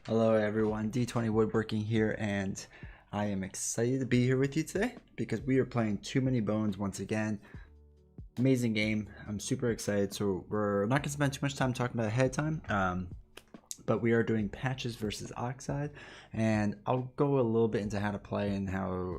Hello everyone, D20 Woodworking here, and I am excited to be here with you today because we are playing Too Many Bones once again. Amazing game. I'm super excited. So we're not going to spend too much time talking about it ahead of time, but we are doing patches versus Oxide, and I'll go a little bit into how to play and how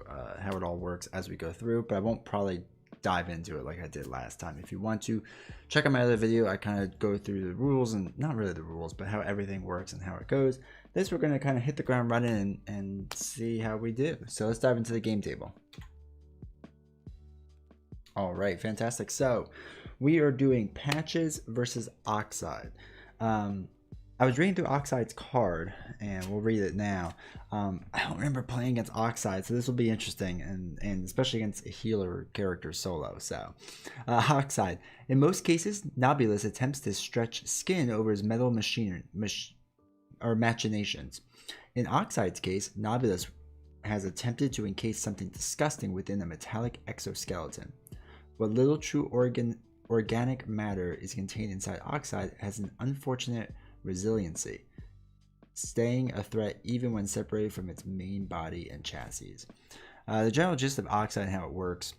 it all works as we go through, but I won't probably dive into it like I did last time. If you want to check out my other video, I kind of go through the rules, and not really the rules, but how everything works and how it goes. This we're going to kind of hit the ground running and see how we do. So let's dive into the game table. All right, fantastic. So we are doing patches versus Oxide. I was reading through Oxide's card, and we'll read it now. I don't remember playing against Oxide, so this will be interesting, and especially against a healer character solo. So, Oxide. In most cases, Nobulus attempts to stretch skin over his metal machinations. In Oxide's case, Nobulus has attempted to encase something disgusting within a metallic exoskeleton. What little true organic matter is contained inside Oxide has an unfortunate resiliency, staying a threat even when separated from its main body and chassis. The general gist of Oxide and how it works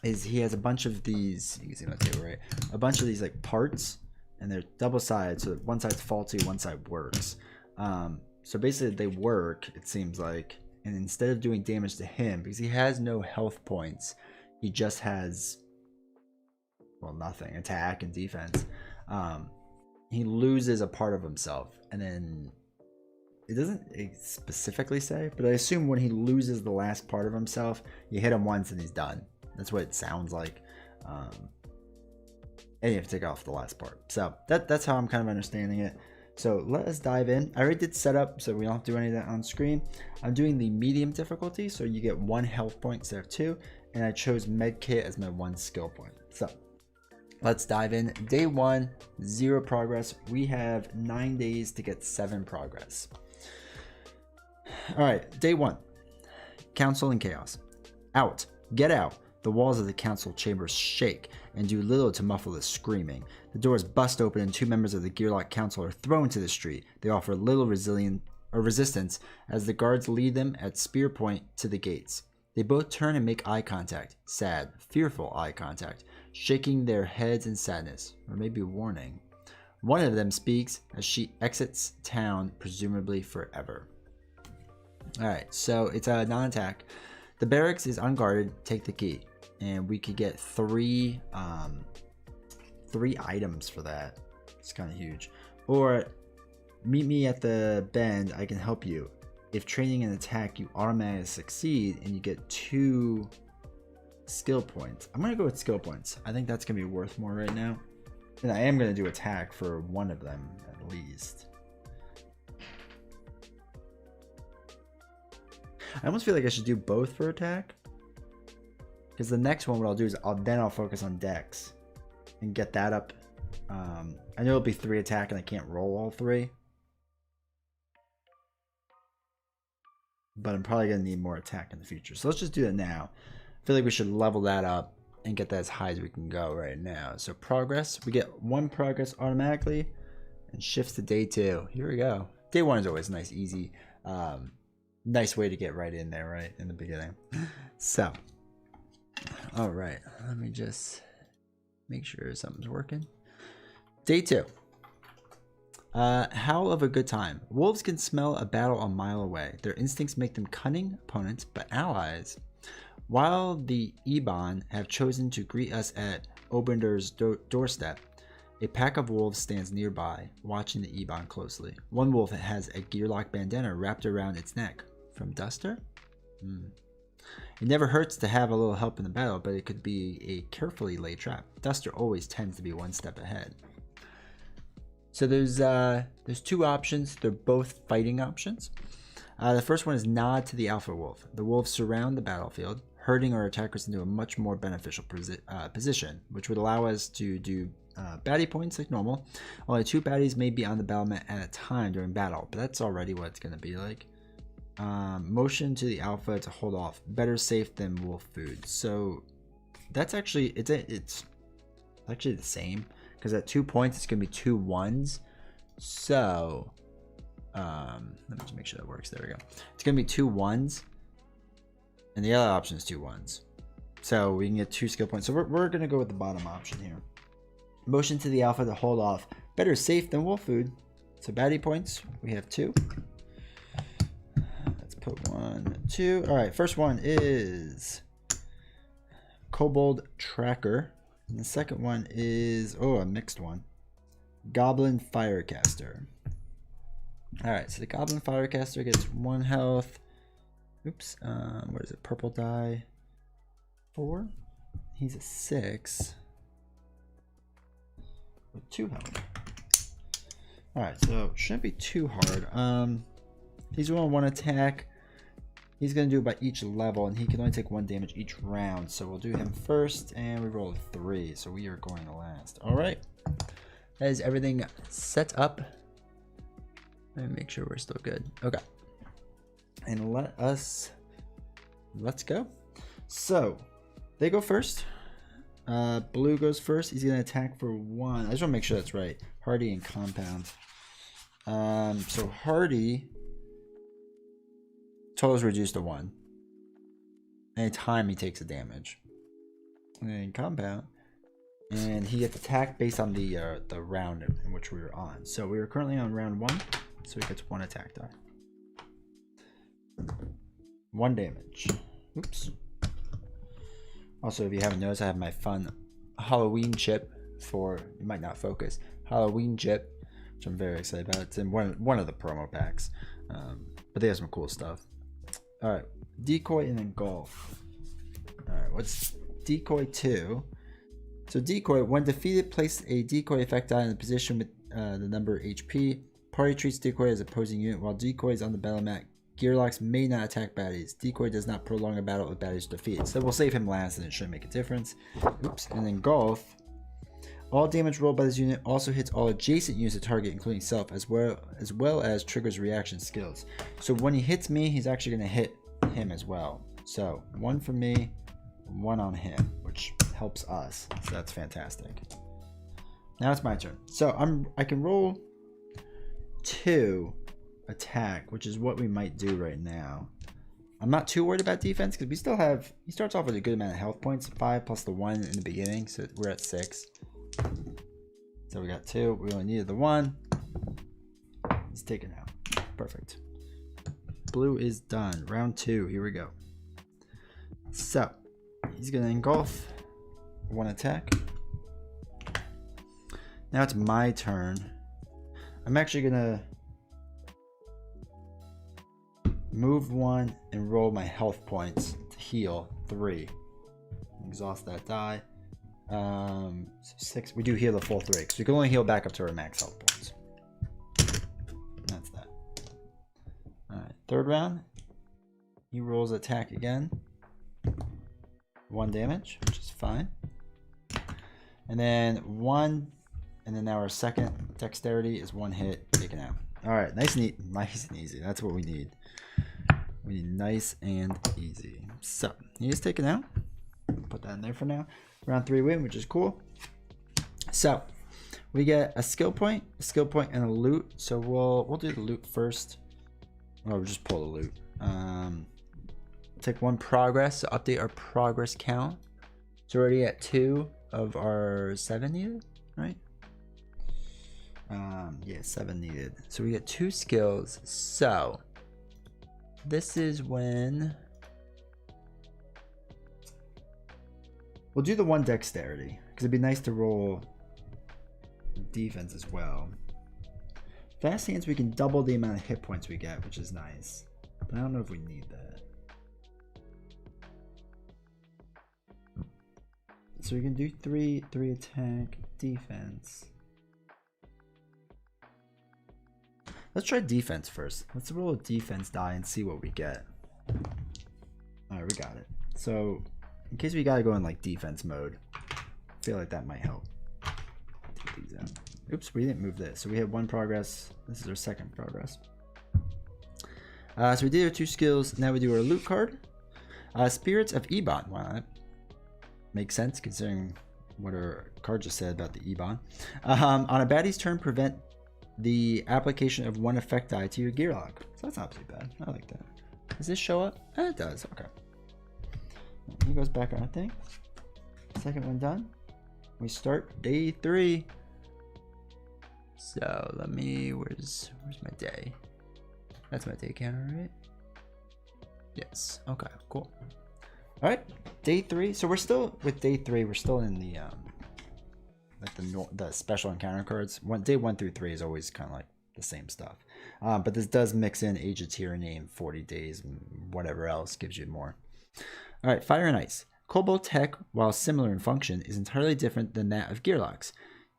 is he has a bunch of these, you can see on the table, right? A bunch of these like parts, and they're double-sided, so one side's faulty, one side works. So basically they work, it seems like, and instead of doing damage to him, because he has no health points, he just has, well, nothing, attack and defense. He loses a part of himself, and then it doesn't specifically say, but I assume when he loses the last part of himself, you hit him once and he's done. That's what it sounds like. And you have to take off the last part. So that's how I'm kind of understanding it. So let us dive in. I already did setup, so we don't have to do any of that on screen. I'm doing the medium difficulty, so you get 1 health point instead of 2, and I chose medkit as my 1 skill point. So let's dive in. Day 1, 0 progress. We have 9 days to get 7 progress. All right, day 1. Council and chaos. Out. Get out. The walls of the council chamber shake and do little to muffle the screaming. The doors bust open and 2 members of the Gearlock Council are thrown to the street. They offer little resistance as the guards lead them at spear point to the gates. They both turn and make eye contact. Sad, fearful eye contact, shaking their heads in sadness, or maybe warning. One of them speaks as she exits town, presumably forever. Alright, so it's a non-attack. The barracks is unguarded. Take the key. And we could get 3 items for that. It's kind of huge. Or meet me at the bend. I can help you. If training an attack, you automatically succeed and you get 2 skill points. I'm going to go with skill points. I think that's going to be worth more right now. And I am going to do attack for one of them at least. I almost feel like I should do both for attack. Because the next one, what I'll do is I'll focus on dex and get that up. I know it'll be 3 attack and I can't roll all 3. But I'm probably going to need more attack in the future. So let's just do that now. I feel like we should level that up and get that as high as we can go right now. So progress. We get 1 progress automatically and shifts to day 2. Here we go. Day 1 is always nice, easy. Nice way to get right in there, right? In the beginning. So, all right. Let me just make sure something's working. Day 2. Howl of a good time. Wolves can smell a battle a mile away. Their instincts make them cunning opponents, but allies. While the Ebon have chosen to greet us at Obinder's doorstep, a pack of wolves stands nearby, watching the Ebon closely. One wolf has a Gearlock bandana wrapped around its neck. From Duster? It never hurts to have a little help in the battle, but it could be a carefully laid trap. Duster always tends to be 1 step ahead. So there's 2 options. They're both fighting options. The first one is nod to the alpha wolf. The wolves surround the battlefield, herding our attackers into a much more beneficial position, which would allow us to do baddie points like normal. Only 2 baddies may be on the battle mat at a time during battle, but that's already what it's going to be like. Motion to the alpha to hold off. Better safe than wolf food. So that's actually it's actually the same, because at 2 points it's gonna be 2 1s. So Let me just make sure that works. There we go. It's gonna be 2 1s, and the other option is 2 1s. So we can get 2 skill points. So we're gonna go with the bottom option here. Motion to the alpha to hold off. Better safe than wolf food. So baddie points, we have 2. Let's put 1, 2. All right, first one is Kobold Tracker. And the second one is, oh, a mixed one. Goblin Firecaster. Alright, so the Goblin Firecaster gets 1 health. Oops, what is it? Purple die. 4. He's a 6. With 2 health. Alright, so shouldn't be too hard. He's rolling 1 attack. He's going to do it by each level, and he can only take 1 damage each round. So we'll do him first, and we roll a 3. So we are going last. Alright. That is everything set up. Let me make sure we're still good. Okay. And let's go. So they go first. Blue goes first. He's going to attack for 1. I just want to make sure that's right. Hardy and Compound. So Hardy... total is reduced to 1. Anytime he takes a damage. And then Compound. And he gets attacked based on the round in which we were on. So we were currently on round 1. So he gets 1 attack die. 1 damage. Oops. Also, if you haven't noticed, I have my fun Halloween chip for, you might not focus, Halloween chip, which I'm very excited about. It's in one of the promo packs. But they have some cool stuff. Alright, Decoy and then Golf. Alright, what's Decoy 2? So Decoy, when defeated, place a Decoy effect die in the position with the number HP. Party treats Decoy as opposing unit while Decoy is on the battle mat. Gearlocks may not attack baddies. Decoy does not prolong a battle with baddies defeated. So we'll save him last and it shouldn't make a difference. Oops. And then Golf. All damage rolled by this unit also hits all adjacent units to target, including self, as well as triggers reaction skills. So when he hits me, he's actually going to hit him as well. So 1 for me, 1 on him, which helps us. So that's fantastic. Now it's my turn. So I can roll 2 attack, which is what we might do right now. I'm not too worried about defense because we still have, he starts off with a good amount of health points, 5 plus the 1 in the beginning, so we're at 6. So we got 2, we only needed the 1. He's taken out. Perfect. Blue is done. Round 2, here we go. So he's gonna engulf, 1 attack. Now it's my turn. I'm actually gonna move 1 and roll my health points to heal 3. Exhaust that die. 6. We do heal the full 3 because we can only heal back up to our max health points. That's that. Alright, third round. He rolls attack again. 1 damage, which is fine. And then 1, and then now our second dexterity is 1 hit, taken out. Alright, nice and easy. That's what we need. We need nice and easy. So he is taken out. Put that in there for now. Round 3 win, which is cool. So we get a skill point, and a loot. So we'll do the loot first. Or we'll just pull the loot. Take 1 progress, so update our progress count. So we're already at 2 of our 7 needed, right? Yeah, 7 needed. So we get 2 skills. So this is when we'll do the 1 dexterity because it'd be nice to roll defense as well. Fast hands, we can double the amount of hit points we get, which is nice. But I don't know if we need that. So we can do 3 attack, defense. Let's try defense first. Let's roll a defense die and see what we get. Alright, we got it. So in case we gotta go in like defense mode, I feel like that might help. Take these out. Oops, we didn't move this. So we had 1 progress. This is our 2nd progress. So we did our 2 skills. Now we do our loot card. Spirits of Ebon. Wow, that makes sense considering what our card just said about the Ebon. On a baddie's turn, prevent the application of one effect die to your gear lock. So that's not too bad. I like that. Does this show up? It does. Okay. He goes back on a thing. Second one done. We start day 3. So let me, where's my day? That's my day counter, right? Yes. Okay, cool. All right, day 3. So we're still with day 3. We're still in the like the special encounter cards. Day 1 through 3 is always kind of like the same stuff. But this does mix in Age of Tyranny and 40 days and whatever else gives you more. All right, Fire and Ice. Cobalt tech, while similar in function, is entirely different than that of Gearlocks.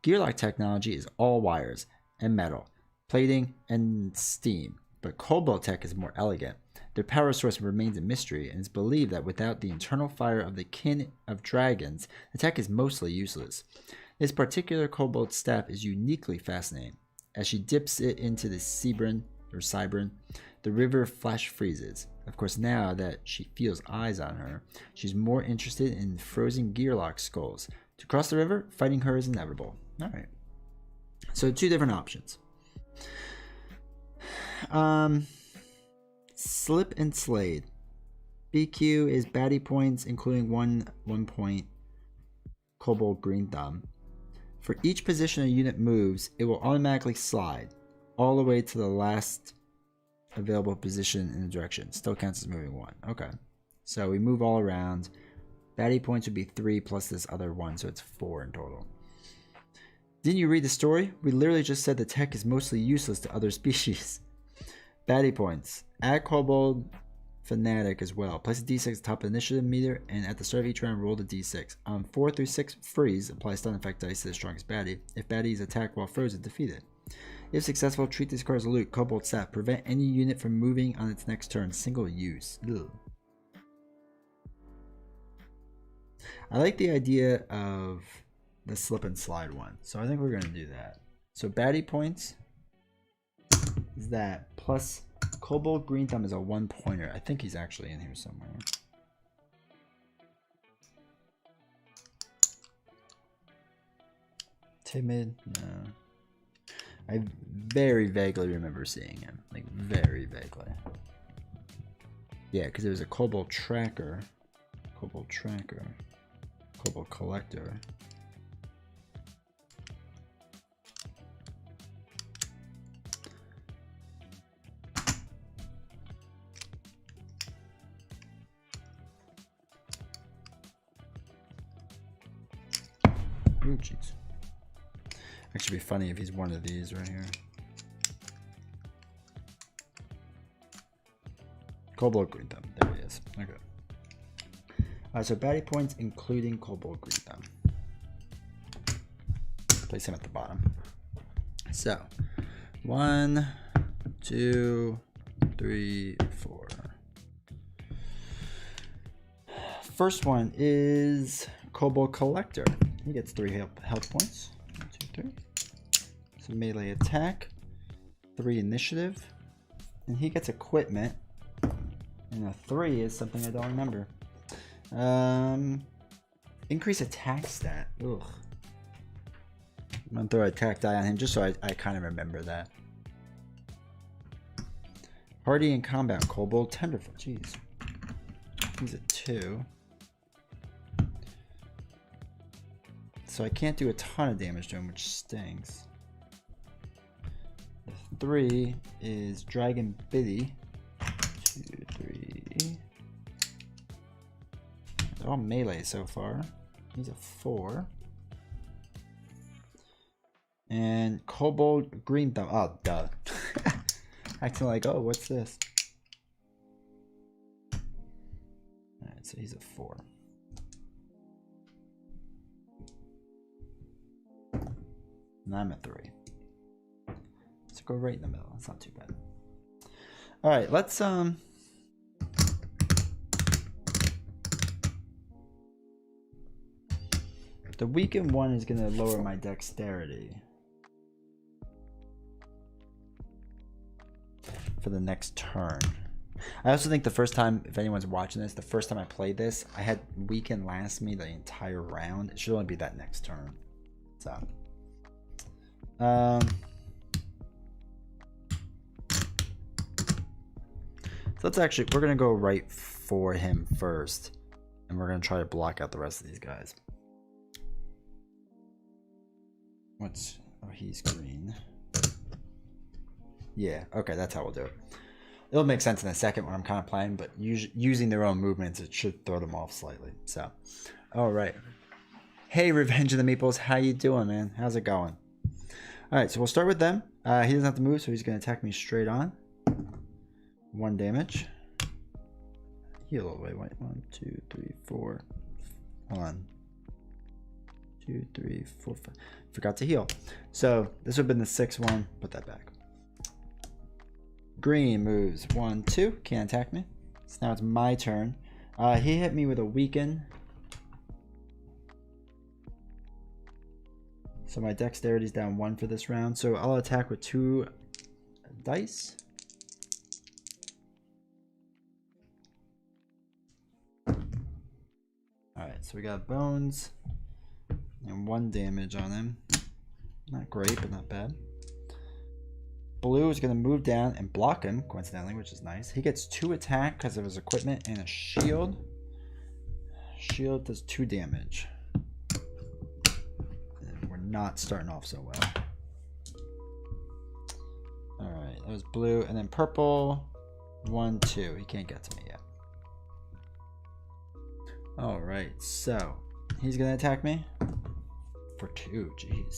Gearlock technology is all wires and metal, plating and steam, but Cobalt tech is more elegant. Their power source remains a mystery, and it's believed that without the internal fire of the kin of dragons, the tech is mostly useless. This particular Cobalt staff is uniquely fascinating. As she dips it into the Cybran, the river flash freezes. Of course, now that she feels eyes on her, she's more interested in frozen Gearlock skulls. To cross the river, fighting her is inevitable. Alright. So 2 different options. Slip and Slade. BQ is baddie points, including 1 point Cobalt Green Thumb. For each position a unit moves, it will automatically slide all the way to the last available position in the direction. Still counts as moving 1. Okay. So we move all around. Baddie points would be 3 plus this other 1, so it's 4 in total. Didn't you read the story? We literally just said the tech is mostly useless to other species. Baddie points. Add Kobold Fanatic as well. Place a d6 at the top of the initiative meter, and at the start of each round, roll the d6. On 4 through 6, freeze. Apply stun effect dice to the strongest baddie. If baddie is attacked while frozen, defeat it. If successful, treat this card as loot. Cobalt staff. Prevent any unit from moving on its next turn. Single use. Ugh. I like the idea of the slip and slide one, so I think we're going to do that. So baddie points is that, plus Cobalt Green Thumb is a 1-pointer. I think he's actually in here somewhere. Timid? No. I very vaguely remember seeing him. Like, very vaguely. Yeah, because there was a Cobalt Tracker. Cobalt Tracker. Cobalt Collector. Ooh, jeez. Actually, be funny if he's one of these right here. Cobalt Green Thumb. There he is. Okay. So baddie points, including Cobalt Green Thumb. Place him at the bottom. So, 1, 2, 3, 4. First one is Cobalt Collector. He gets 3 health points. 1, 2, 3. So melee attack, 3 initiative, and he gets equipment. And a 3 is something I don't remember. Increase attack stat. Ugh. I'm gonna throw an attack die on him just so I kind of remember that. Hardy in combat, Cobalt Tenderfoot. Jeez. He's a 2. So I can't do a ton of damage to him, which stings. The 3 is Dragon Biddy. 2, 3. They're all melee so far. He's a 4. And Cobalt Green Thumb. Oh, duh. Acting like, oh, what's this? Alright, so he's a 4. And I'm a 3. Let's go right in the middle. That's not too bad. Alright, let's the weakened one is gonna lower my dexterity for the next turn. I also think the first time, if anyone's watching this, the first time I played this, I had weaken last me the entire round. It should only be that next turn. So let's actually, we're going to go right for him first. And we're going to try to block out the rest of these guys. Oh, he's green. Yeah, okay, that's how we'll do it. It'll make sense in a second when I'm kind of playing, but using their own movements, it should throw them off slightly. So, all right. Hey, Revenge of the Meeples, how you doing, man? How's it going? All right, so we'll start with them. He doesn't have to move, so he's going to attack me straight on. 1 damage. Heal all the way. 1, 2, 3, 4. Hold on. 2, 3, 4, 5. Forgot to heal. So this would have been the 6th one. Put that back. Green moves 1, 2. Can't attack me. So now it's my turn. He hit me with a weaken. So my dexterity is down 1 for this round. So I'll attack with 2 dice. Alright, so we got bones and 1 damage on him. Not great, but not bad. Blue is going to move down and block him, coincidentally, which is nice. He gets 2 attack because of his equipment and a shield. Shield does 2 damage. And we're not starting off so well. Alright, that was blue. And then purple, 1, 2. He can't get to me yet. Alright, so he's going to attack me for 2. Jeez.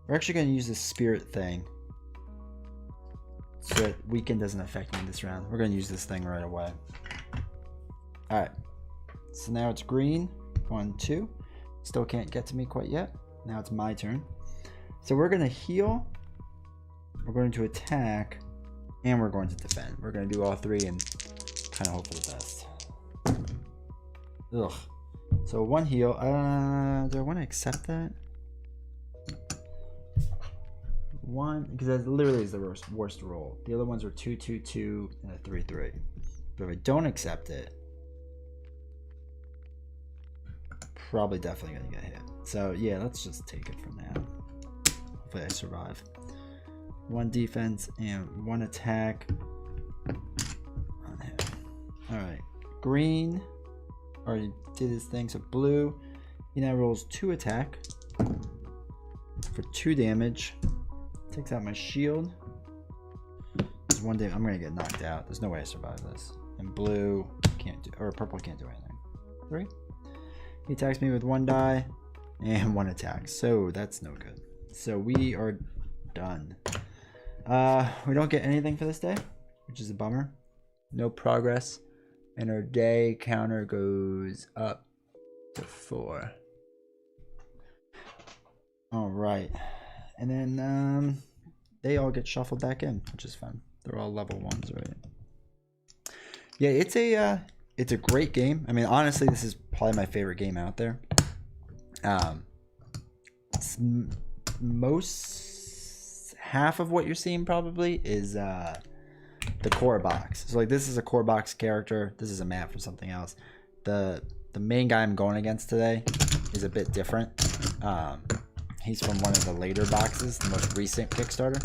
We're actually going to use the spirit thing so that weaken doesn't affect me this round. We're going to use this thing right away. Alright, so now it's green. 1, 2. Still can't get to me quite yet. Now it's my turn. So we're going to heal, we're going to attack, and we're going to defend. We're going to do all 3 and kind of hope for the best. Ugh. So 1 heal. Do I want to accept that? 1, because that literally is the worst roll. The other ones are 2, 2, 2, and a 3, 3. But if I don't accept it, probably definitely going to get hit. So yeah, let's just take it from now. Hopefully I survive. 1 defense and 1 attack on him. Alright. Green already did his thing, so blue. He now rolls 2 attack for 2 damage. Takes out my shield. There's 1 damage. I'm gonna get knocked out. There's no way I survive this. And blue can't do, or purple can't do anything. 3. He attacks me with 1 die and 1 attack. So that's no good. So we are done. We don't get anything for this day, which is a bummer. No progress. And our day counter goes up to 4. All right. And then they all get shuffled back in, which is fun. They're all level 1s, right? Yeah, it's a great game. I mean, honestly, this is probably my favorite game out there. Half of what you're seeing probably is the core box. So like this is a core box character. This is a map from something else. The main guy I'm going against today is a bit different. He's from one of the later boxes, the most recent Kickstarter.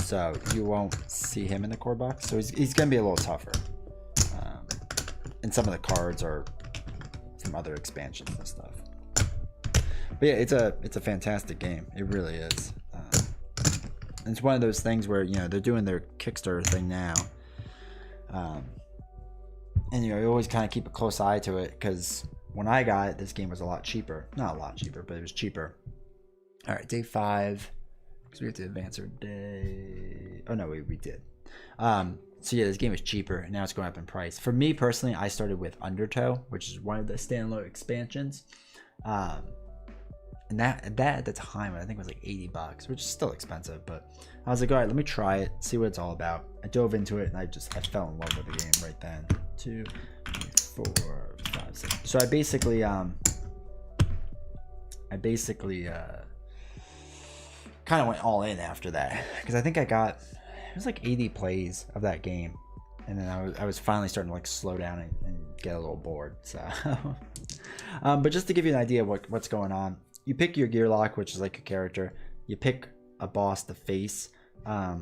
So you won't see him in the core box. So he's gonna be a little tougher. And some of the cards are from other expansions and stuff. But yeah, it's a fantastic game. It really is. And it's one of those things where, you know, they're doing their Kickstarter thing now. And, you know, you always kind of keep a close eye to it because when I got it, this game was a lot cheaper. Not a lot cheaper, but it was cheaper. All right, day 5. Because we have to advance our day. Oh, no, we did. So yeah, this game was cheaper, and now it's going up in price. For me personally, I started with Undertow, which is one of the standalone expansions. And that at the time, I think it was like $80, which is still expensive. But I was like, all right, let me try it, see what it's all about. I dove into it, and I fell in love with the game right then. 2, 3, 4, 5, 6. So I basically kind of went all in after that because I think I got, it was like 80 plays of that game, and then I was finally starting to like slow down and get a little bored. So, but just to give you an idea of what's going on, you pick your gear lock, which is like a character. You pick a boss to face.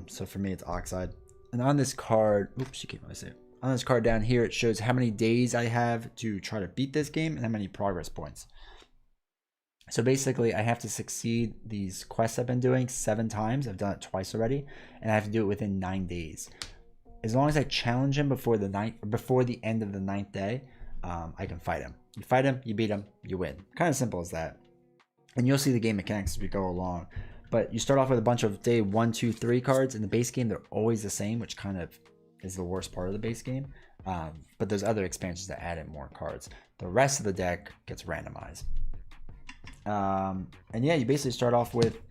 So for me, it's Oxide. And on this card, oops, you can't really see it. On this card down here, it shows how many days I have to try to beat this game and how many progress points. So basically, I have to succeed these quests I've been doing 7 times. I've done it twice already, and I have to do it within 9 days. As long as I challenge him before the end of the 9th day, I can fight him. You fight him, you beat him, you win. Kind of simple as that. And you'll see the game mechanics as we go along. But you start off with a bunch of day 1, 2, 3 cards. In the base game, they're always the same, which kind of is the worst part of the base game. But there's other expansions that add in more cards. The rest of the deck gets randomized. And yeah, you basically start off with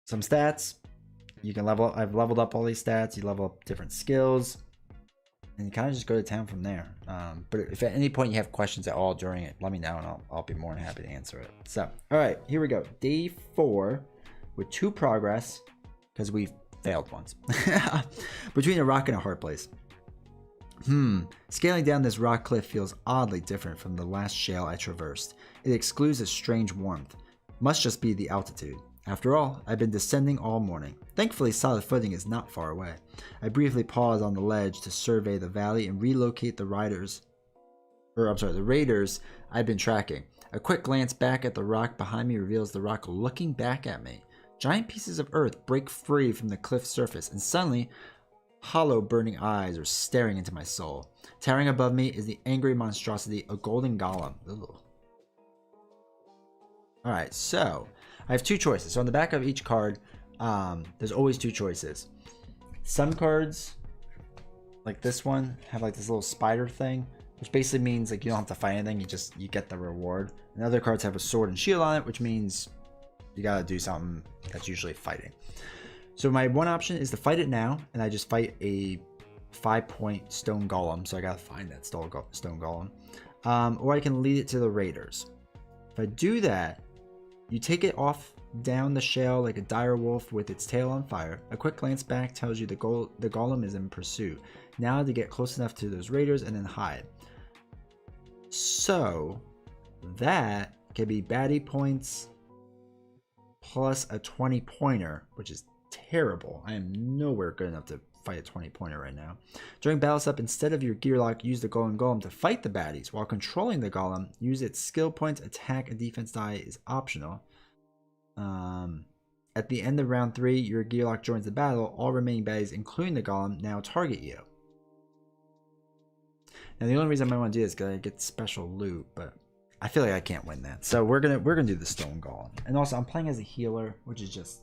some stats. You can level up. I've leveled up all these stats. You level up different skills, and you kind of just go to town from there. But if at any point you have questions at all during it, let me know, and I'll be more than happy to answer it. So, all right, here we go. Day 4 with 2 progress because we've failed once. Between a rock and a hard place. Scaling down this rock cliff feels oddly different from the last shale I traversed. It excludes a strange warmth. Must just be the altitude. After all, I've been descending all morning. Thankfully, solid footing is not far away. I briefly pause on the ledge to survey the valley and relocate the raiders I've been tracking. A quick glance back at the rock behind me reveals the rock looking back at me. Giant pieces of earth break free from the cliff surface, and suddenly, hollow burning eyes are staring into my soul. Towering above me is the angry monstrosity, a golden golem. Ugh. Alright, so I have 2 choices. So on the back of each card, there's always 2 choices. Some cards, like this one, have like this little spider thing, which basically means like you don't have to fight anything, you get the reward. And other cards have a sword and shield on it, which means you gotta do something that's usually fighting. So my one option is to fight it now, and I just fight a 5-point stone golem. So I gotta find that stone golem. Or I can lead it to the raiders. If I do that, you take it off down the shale like a dire wolf with its tail on fire. A quick glance back tells you the golem is in pursuit. Now to get close enough to those raiders and then hide. So that can be baddie points plus a 20-pointer, which is terrible. I am nowhere good enough to fight a 20-pointer right now. During battle step, instead of your gear lock, use the golem to fight the baddies. While controlling the golem, use its skill points. Attack and defense die is optional. At the end of round 3, your gear lock joins the battle. All remaining baddies, including the golem, now target you. Now the only reason I might want to do this is because I get special loot, but I feel like I can't win that. So we're gonna do the stone golem. And also I'm playing as a healer, which is just,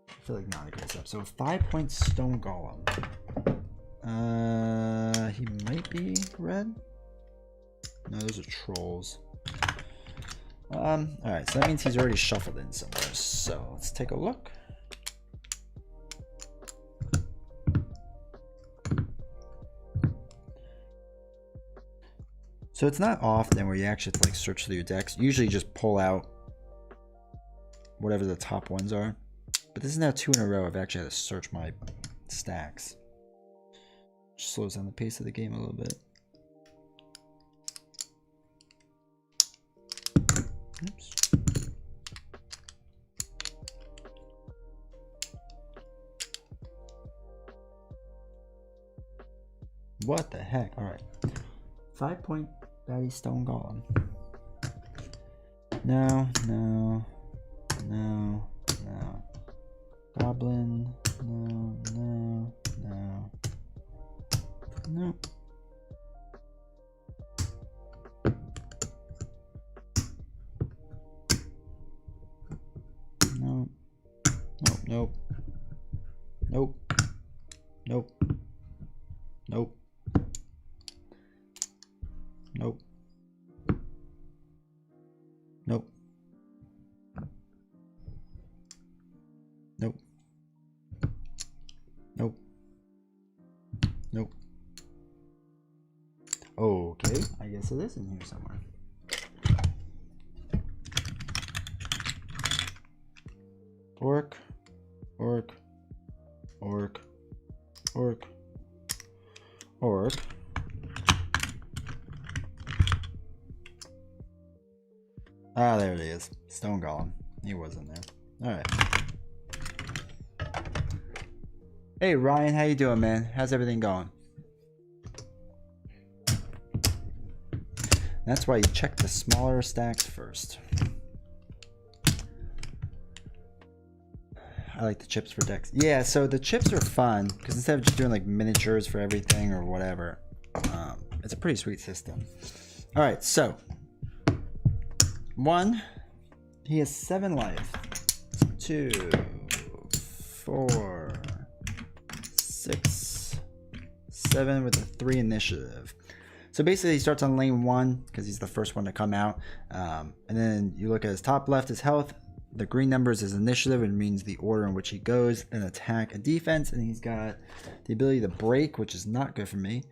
I feel like not a great step. So a 5-point stone golem. He might be red. No, those are trolls. Alright, so that means he's already shuffled in somewhere. So let's take a look. So it's not often where you actually have to like search through your decks. Usually you just pull out whatever the top ones are. But this is now 2 in a row I've actually had to search my stacks. Which slows down the pace of the game a little bit. Oops. What the heck? Alright. 5-point baddie stone golem. No. Goblin. No. Nope. Okay, I guess it is in here somewhere. Orc. Orc. Ah, there it is. Stone Golem. He wasn't there. Alright. Hey Ryan, how you doing, man? How's everything going? That's why you check the smaller stacks first. I like the chips for decks. Yeah, so the chips are fun because instead of just doing like miniatures for everything or whatever, it's a pretty sweet system. All right, so 1, he has 7 life. 2, 4, 6, 7 with a 3 initiative. So basically he starts on lane 1 because he's the first one to come out. And then you look at his top left, his health. The green number is his initiative, and means the order in which he goes, an attack, and defense. And he's got the ability to break, which is not good for me,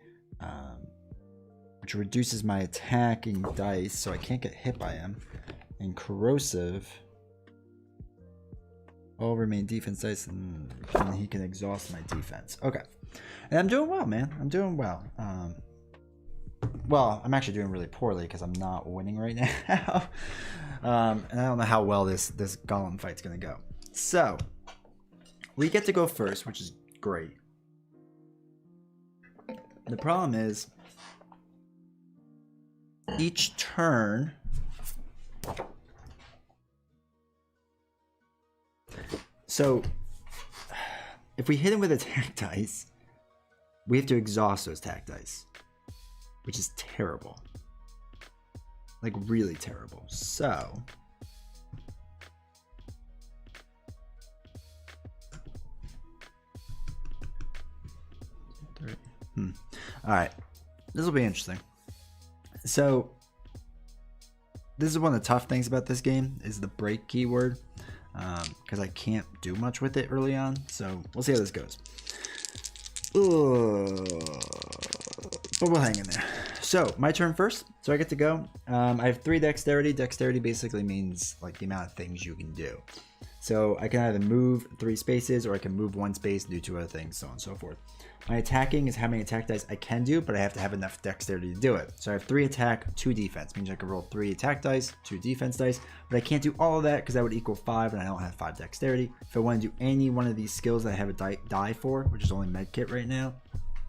which reduces my attacking dice, so I can't get hit by him. And corrosive, all remain defense dice, and he can exhaust my defense. Okay, and I'm doing well, man. I'm doing well. Well, I'm actually doing really poorly because I'm not winning right now. And I don't know how well this golem fight's gonna go. So we get to go first, which is great. The problem is each turn so if we hit him with attack dice, we have to exhaust those attack dice, which is terrible. Like really terrible. So all right, this will be interesting. So this is one of the tough things about this game is the break keyword, because I can't do much with it early on. So we'll see how this goes. But we'll hang in there. So my turn first. So I get to go. I have 3 dexterity. Dexterity basically means like the amount of things you can do. So I can either move 3 spaces, or I can move 1 space, do 2 other things, so on and so forth. My attacking is how many attack dice I can do, but I have to have enough dexterity to do it. So I have 3 attack, 2 defense. Means I can roll 3 attack dice, 2 defense dice, but I can't do all of that because that would equal 5, and I don't have 5 dexterity. If I want to do any one of these skills that I have a die for, which is only medkit right now,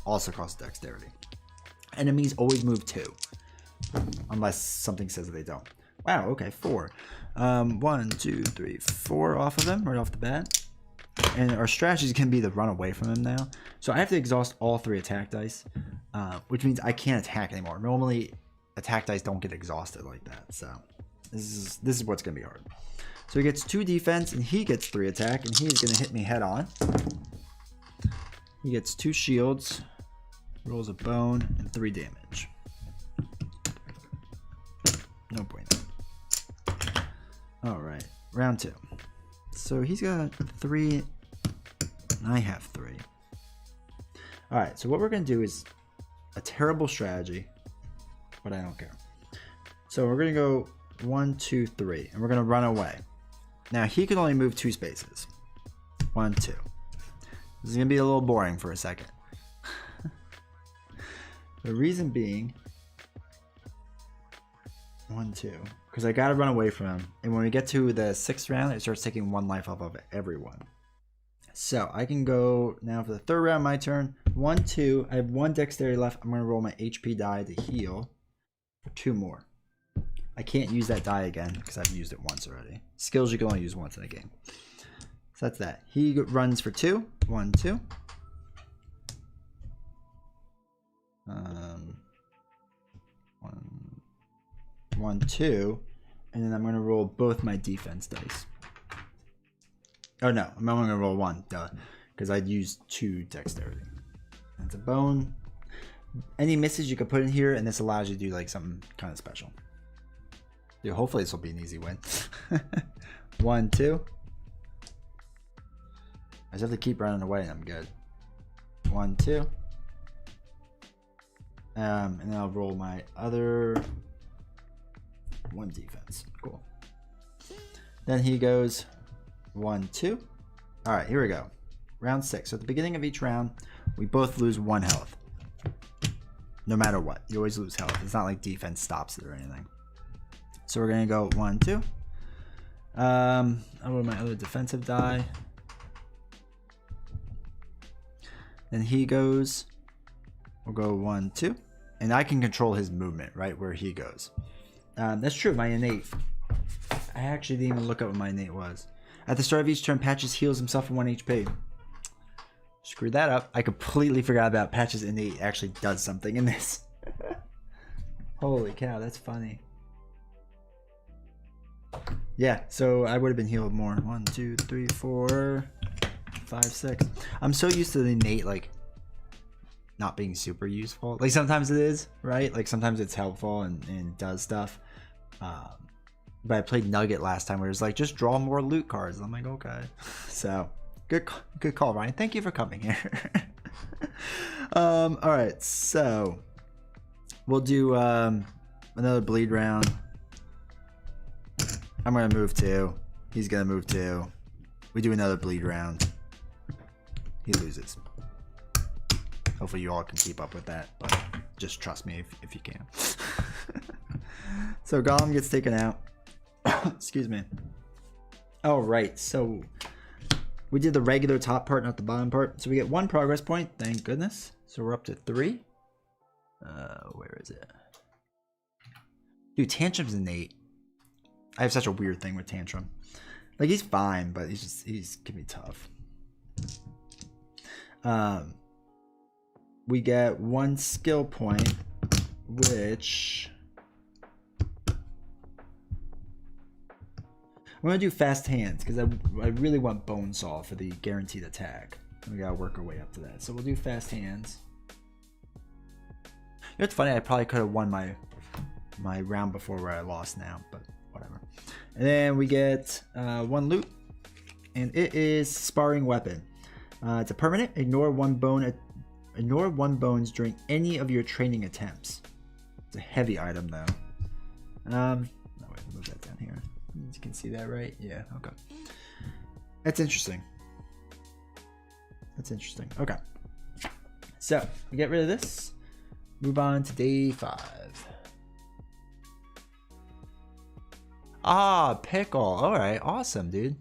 also costs dexterity. Enemies always move 2, unless something says that they don't. Wow, okay, 4. 1, 2, 3, 4 off of them right off the bat. And our strategy can be to run away from them now. So I have to exhaust all 3 attack dice, which means I can't attack anymore. Normally, attack dice don't get exhausted like that. So this is what's going to be hard. So he gets 2 defense, and he gets 3 attack, and he's going to hit me head on. He gets 2 shields, rolls a bone, and 3 damage. No point. All right, round 2. So he's got 3, and I have 3. All right, so what we're gonna do is a terrible strategy, but I don't care. So we're gonna go 1, 2, 3, and we're gonna run away. Now he can only move 2 spaces. 1, 2. This is gonna be a little boring for a second. The reason being, 1, 2, because I gotta run away from him. And when we get to the 6th round, it starts taking 1 life off of everyone. So I can go now for the 3rd round, my turn. 1, 2. I have 1 dexterity left. I'm gonna roll my HP die to heal for 2 more. I can't use that die again because I've used it once already. Skills you can only use once in a game. So that's that. He runs for 2. 1, 2. 1, 2, and then I'm going to roll both my defense dice. Oh no, I'm only going to roll 1, duh, because I'd used 2 dexterity. That's a bone. Any misses you can put in here, and this allows you to do like something kind of special. Dude, hopefully this will be an easy win. 1, 2. I just have to keep running away and I'm good. 1, 2. And then I'll roll my other 1 defense. Cool. Then he goes 1, 2. All right, here we go. Round 6. So at the beginning of each round, we both lose 1 health. no matter what. You always lose health. It's not like defense stops it or anything. So we're gonna go 1, 2. I roll my other defensive die. Then he goes. We'll go 1, 2. And I can control his movement, right, where he goes. That's true, my innate. I actually didn't even look up what my innate was. At the start of each turn, Patches heals himself for 1 HP. Screwed that up. I completely forgot about Patches innate actually does something in this. Holy cow, that's funny. Yeah, so I would have been healed more. 1, 2, 3, 4, 5, 6. I'm so used to the innate, like, not being super useful. Like, sometimes it is, right? Like, sometimes it's helpful and does stuff. But I played Nugget last time where it was like, just draw more loot cards. I'm like, okay. So, good call, Ryan. Thank you for coming here. All right, so we'll do another bleed round. I'm gonna move 2. He's gonna move 2. We do another bleed round. He loses. Hopefully you all can keep up with that, but just trust me if you can. So Golem gets taken out. Excuse me. All right, so we did the regular top part, not the bottom part. So we get 1 progress point, thank goodness. So we're up to 3. Where is it? Dude, Tantrum's innate. I have such a weird thing with Tantrum. Like, he's fine, but he's can be tough. We get 1 skill point, which I'm gonna do fast hands because I really want bone saw for the guaranteed attack. We gotta work our way up to that. So we'll do fast hands. You know, it's funny. I probably could have won my round before where I lost now, but whatever. And then we get 1 loot, and it is sparring weapon. It's a permanent. Ignore 1 bones during any of your training attempts. It's a heavy item though. No, wait, move that down here. You can see that, right? Yeah. Okay. That's interesting. That's interesting. Okay. So we get rid of this. Move on to day 5. Ah, pickle. All right, awesome, dude.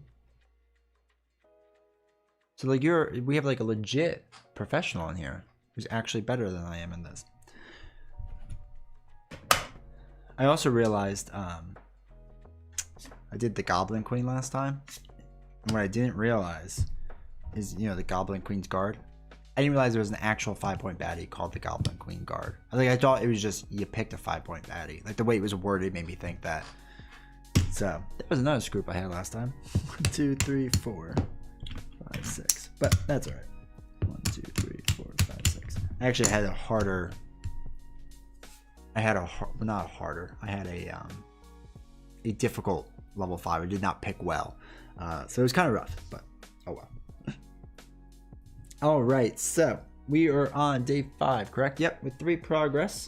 So like we have like a legit professional in here who's actually better than I am in this. I also realized I did the Goblin Queen last time, and what I didn't realize is, you know, the Goblin Queen's guard. I didn't realize there was an actual 5-point baddie called the Goblin Queen guard. I thought it was just you picked a 5-point baddie. Like the way it was worded made me think that. So that was another screw up I had last time. 1, 2, 3, 4, 5, 6. But that's all right. 1, 2, 3, 4, 5, 6. I actually had a harder. I had a difficult level 5. I did not pick well, so it was kind of rough. But oh well. All right, so we are on day 5, correct? Yep, with 3 progress,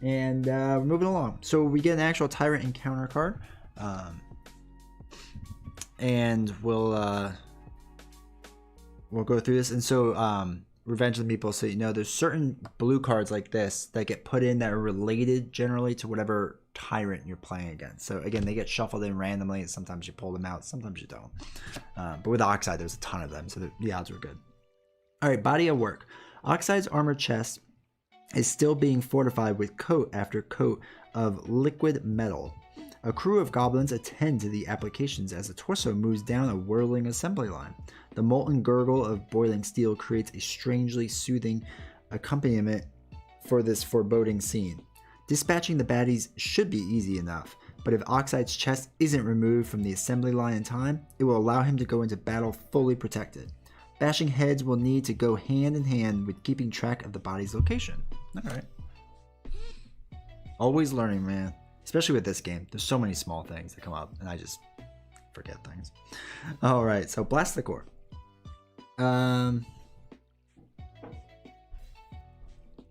and we're moving along. So we get an actual Tyrant encounter card, and we'll go through this. And so Revenge of the Meeple, so you know, there's certain blue cards like this that get put in that are related generally to whatever Tyrant you're playing against. So again, they get shuffled in randomly, and sometimes you pull them out, sometimes you don't. But with Oxide, there's a ton of them, so the odds were good. All right, body of work. Oxide's armored chest is still being fortified with coat after coat of liquid metal. A crew of goblins attend to the applications as the torso moves down a whirling assembly line. The molten gurgle of boiling steel creates a strangely soothing accompaniment for this foreboding scene. Dispatching the baddies should be easy enough, but if Oxide's chest isn't removed from the assembly line in time, it will allow him to go into battle fully protected. Bashing heads will need to go hand in hand with keeping track of the body's location. Alright. Always learning, man. Especially with this game. There's so many small things that come up, and I just forget things. Alright, so Blast the Core.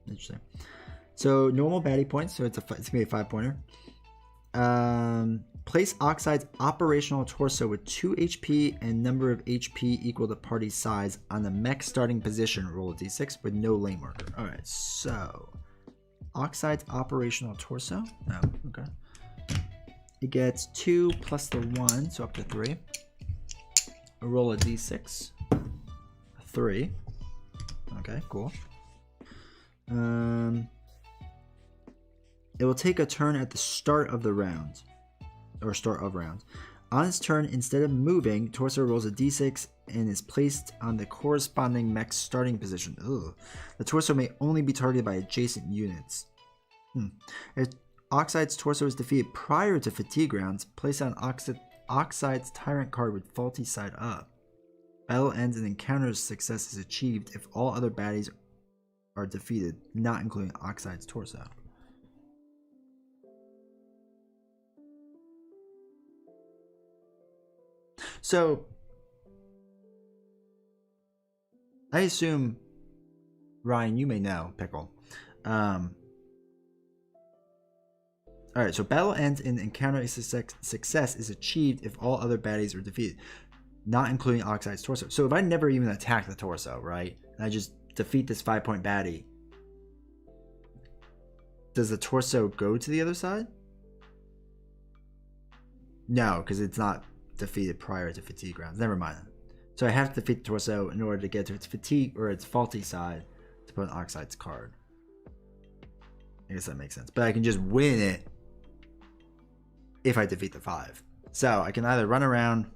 Interesting. So normal baddie points, so it's gonna be a 5-pointer. Place Oxide's operational torso with 2 HP and number of HP equal to party size on the mech starting position. Roll a d6 with no lane marker. Alright, so Oxide's operational torso. Oh, okay. It gets 2 plus the 1, so up to 3. A roll a d6. 3. Okay, cool. It will take a turn at the start of the round. Or start of round. On its turn, instead of moving, Torso rolls a d6 and is placed on the corresponding mech's starting position. Ugh. The Torso may only be targeted by adjacent units. If Oxide's Torso is defeated prior to fatigue rounds, place on Oxide's Tyrant card with faulty side up. Battle ends and encounter's success is achieved if all other baddies are defeated, not including Oxide's Torso. So, I assume, Ryan, you may know, Pickle. Alright, so battle ends and encounter success is achieved if all other baddies are defeated, not including Oxide's Torso. So if I never even attack the Torso, right, and I just defeat this 5-point baddie, does the Torso go to the other side? No, because it's not defeated prior to fatigue rounds. Never mind. So I have to defeat the Torso in order to get to its fatigue or its faulty side to put an Oxide's card. I guess that makes sense. But I can just win it if I defeat the 5. So I can either run around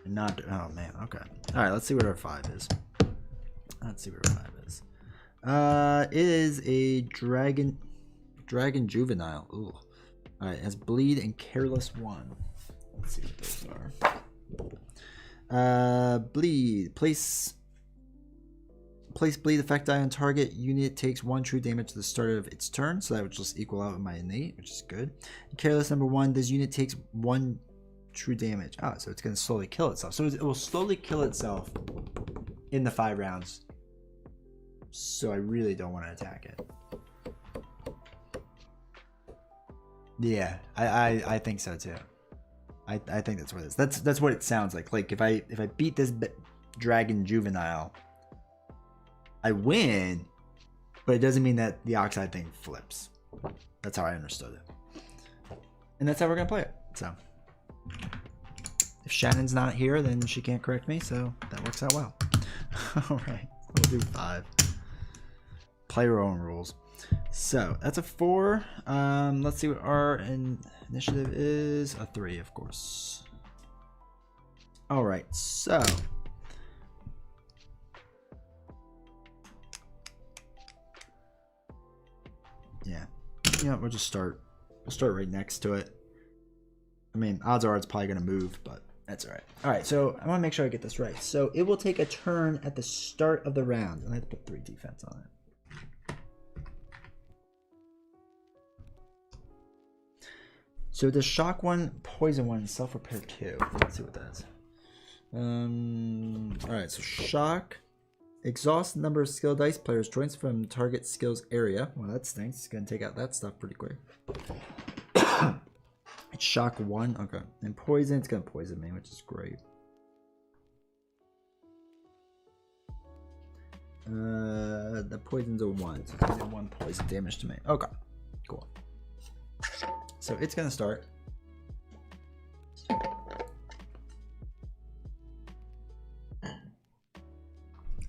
and not... Oh, man. Okay. Alright, let's see what our 5 is. Let's see what our 5 is. It is a Dragon Juvenile. Ooh. Alright, it has Bleed and Careless 1. Let's see what those are. Bleed. Place bleed effect die on target. Unit takes 1 true damage at the start of its turn, so that would just equal out with my innate, which is good. And careless number 1. This unit takes 1 true damage. Oh, so it's going to slowly kill itself. So it will slowly kill itself in the 5 rounds. So I really don't want to attack it. Yeah, I think so too. I think that's what it is. That's what it sounds like. Like if I beat this Dragon Juvenile, I win, but it doesn't mean that the Oxide thing flips. That's how I understood it. And that's how we're gonna play it. So if Shannon's not here, then she can't correct me, so that works out well. Alright, we'll do 5. Play your own rules. So that's a 4. Let's see what our initiative is. A 3, of course. All right, so yeah, we'll just start. We'll start right next to it. I mean, odds are it's probably gonna move, but that's all right. All right, so I want to make sure I get this right. So it will take a turn at the start of the round, and I have to put 3 defense on it. So does shock 1, poison 1, self-repair 2. Let's see what that is. Alright, so shock. Exhaust number of skill dice players joins from target skills area. Well, that stinks. It's going to take out that stuff pretty quick. It's shock 1. Okay. And poison, it's going to poison me, which is great. The poison's a 1. So it's going to do 1 poison damage to me. Okay. Cool. So it's going to start.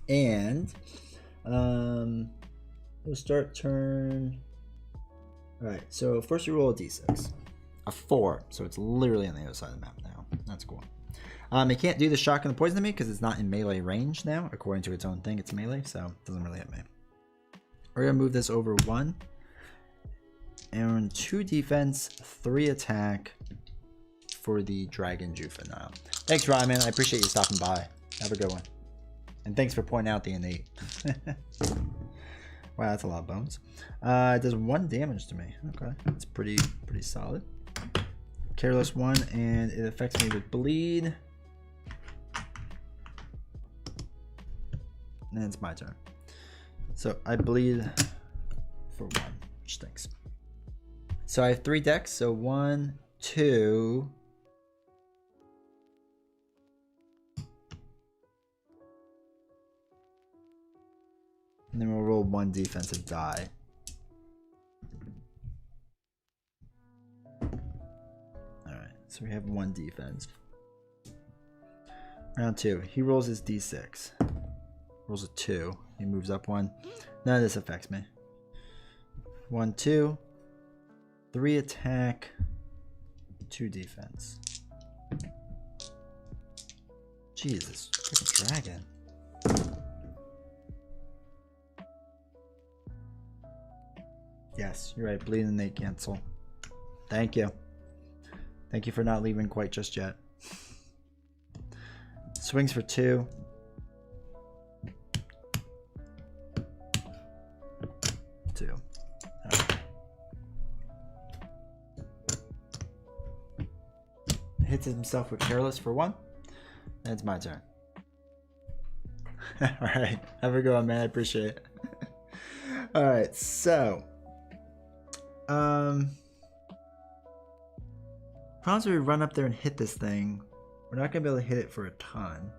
And we'll start turn. All right, so first you roll a d6. A 4, so it's literally on the other side of the map now. That's cool. It can't do the shock and the poison to me because it's not in melee range now. According to its own thing, it's melee, so it doesn't really hit me. We're going to move this over 1. And 2 defense, 3 attack for the Dragon Juvenile. Thanks, Ryman. I appreciate you stopping by. Have a good one. And thanks for pointing out the innate. Wow, that's a lot of bones. It does 1 damage to me. Okay, that's pretty solid. Careless 1, and it affects me with bleed. And then it's my turn. So I bleed for 1, which stinks. So I have 3 decks, so 1, 2, and then we'll roll 1 defensive die. So we have 1 defense. Round 2. He rolls his d6. Rolls a 2. He moves up 1. None of this affects me. 1, 2. 3 attack. 2 defense. Jesus, freaking dragon. Yes, you're right. Bleeding innate cancel. Thank you. Thank you for not leaving quite just yet. Swings for 2. Right. Hits himself with careless for 1. And it's my turn. Alright. Have a good one, man. I appreciate it. Alright, so as long as we run up there and hit this thing, we're not gonna be able to hit it for a ton.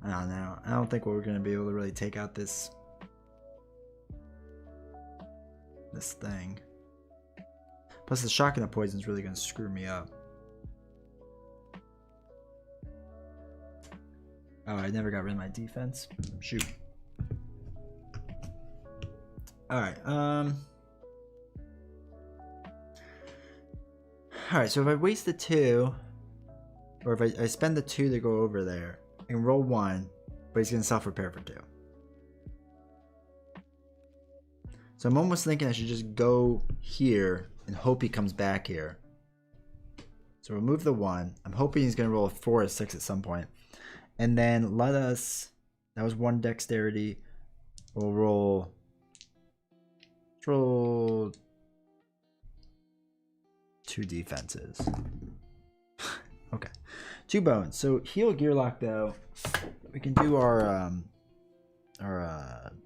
I don't know. I don't think we're gonna be able to really take out this thing. Plus the shock and the poison is really gonna screw me up. Oh, I never got rid of my defense. Shoot. Alright, Alright, so if I waste the 2, or if I spend the 2 to go over there and roll 1, but he's gonna self-repair for 2. So I'm almost thinking I should just go here and hope he comes back here. So remove the 1. I'm hoping he's gonna roll a 4 or 6 at some point. And then let us, that was 1 dexterity. We'll roll 2 defenses. Okay, 2 bones. So heal Gearlock though. We can do our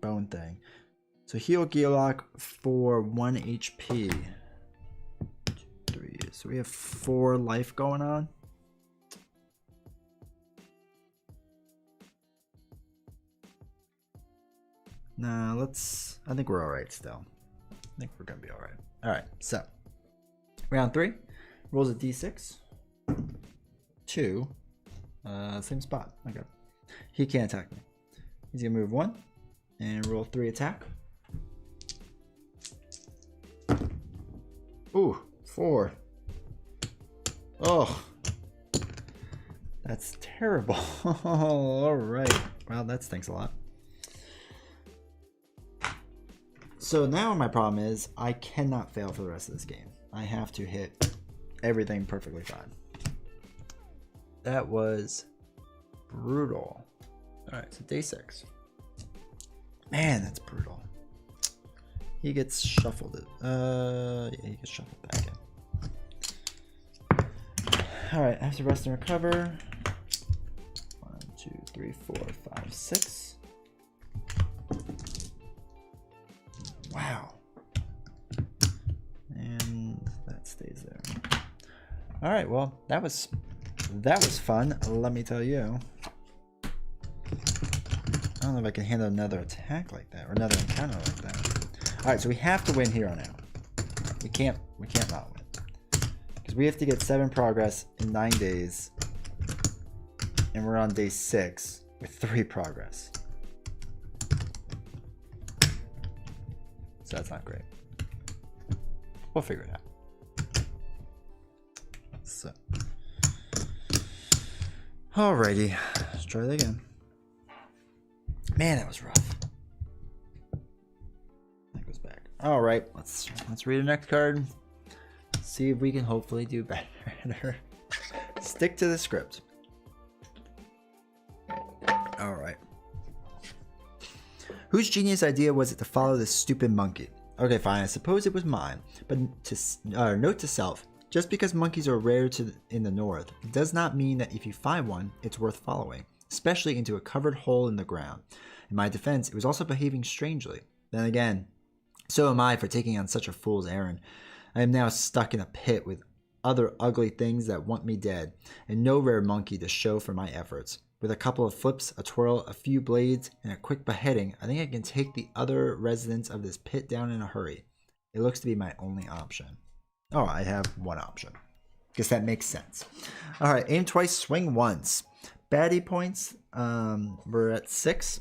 bone thing. So heal Gearlock for 1 HP. 2, 3. So we have 4 life going on. Nah, I think we're alright still. I think we're gonna be alright. Alright, so round 3. Rolls a d6. 2. Same spot. Okay. He can't attack me. He's gonna move 1 and roll 3 attack. Ooh, 4. Oh, that's terrible. Alright. Well, that stinks a lot. So now my problem is I cannot fail for the rest of this game. I have to hit everything perfectly fine. That was brutal. Alright, so day 6. Man, that's brutal. He gets shuffled. Yeah, he gets shuffled back in. Alright, I have to rest and recover. 1, 2, 3, 4, 5, 6. Wow. And that stays there. Alright, well, that was fun, let me tell you. I don't know if I can handle another attack like that, or another encounter like that. Alright, so we have to win here on out. We can't not win. Because we have to get 7 progress in 9 days. And we're on day 6 with 3 progress. So that's not great. We'll figure it out. So. Alrighty. Let's try that again. Man, that was rough. That goes back. Alright, let's read the next card. See if we can hopefully do better. Stick to the script. Alright. Whose genius idea was it to follow this stupid monkey? Okay, fine, I suppose it was mine. But note to self, just because monkeys are rare in the north, does not mean that if you find one, it's worth following, especially into a covered hole in the ground. In my defense, it was also behaving strangely. Then again, so am I for taking on such a fool's errand. I am now stuck in a pit with other ugly things that want me dead, and no rare monkey to show for my efforts. With a couple of flips, a twirl, a few blades, and a quick beheading, I think I can take the other residents of this pit down in a hurry. It looks to be my only option. Oh, I have one option. Guess that makes sense. All right, aim twice, swing once. Baddie points, we're at 6.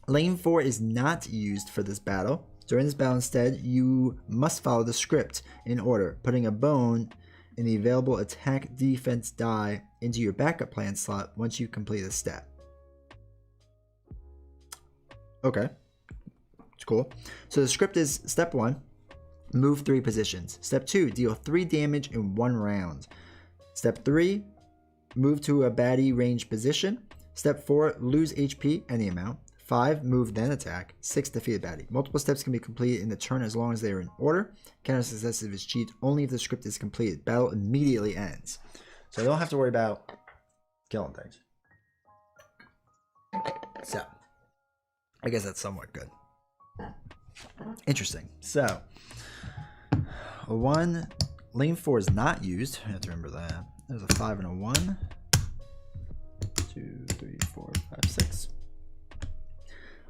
Lane 4 is not used for this battle. During this battle instead, you must follow the script in order, putting a bone in the available attack defense die into your backup plan slot once you complete a step. Okay, it's cool. So the script is step 1, move 3 positions. Step 2, deal 3 damage in 1 round. Step 3, move to a baddie range position. Step 4, lose HP, any amount. 5, move then attack. 6, defeat a baddie. Multiple steps can be completed in the turn as long as they are in order. Counter success is achieved only if the script is completed. Battle immediately ends. So I don't have to worry about killing things. So, I guess that's somewhat good. Interesting. So, 1, lane 4 is not used. I have to remember that. There's a 5 and a 1. 2, 3, 4, 5, 6.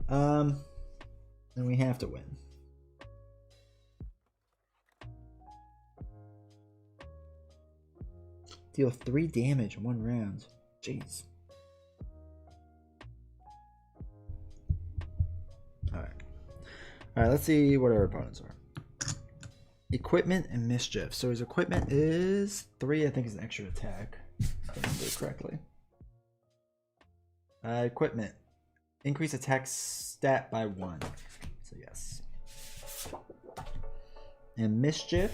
Then we have to win. Deal 3 damage in 1 round. Jeez. Alright. Alright, let's see what our opponents are. Equipment and mischief. So his equipment is 3, I think is an extra attack. If I remember correctly. Equipment. Increase attack stat by 1. So yes. And mischief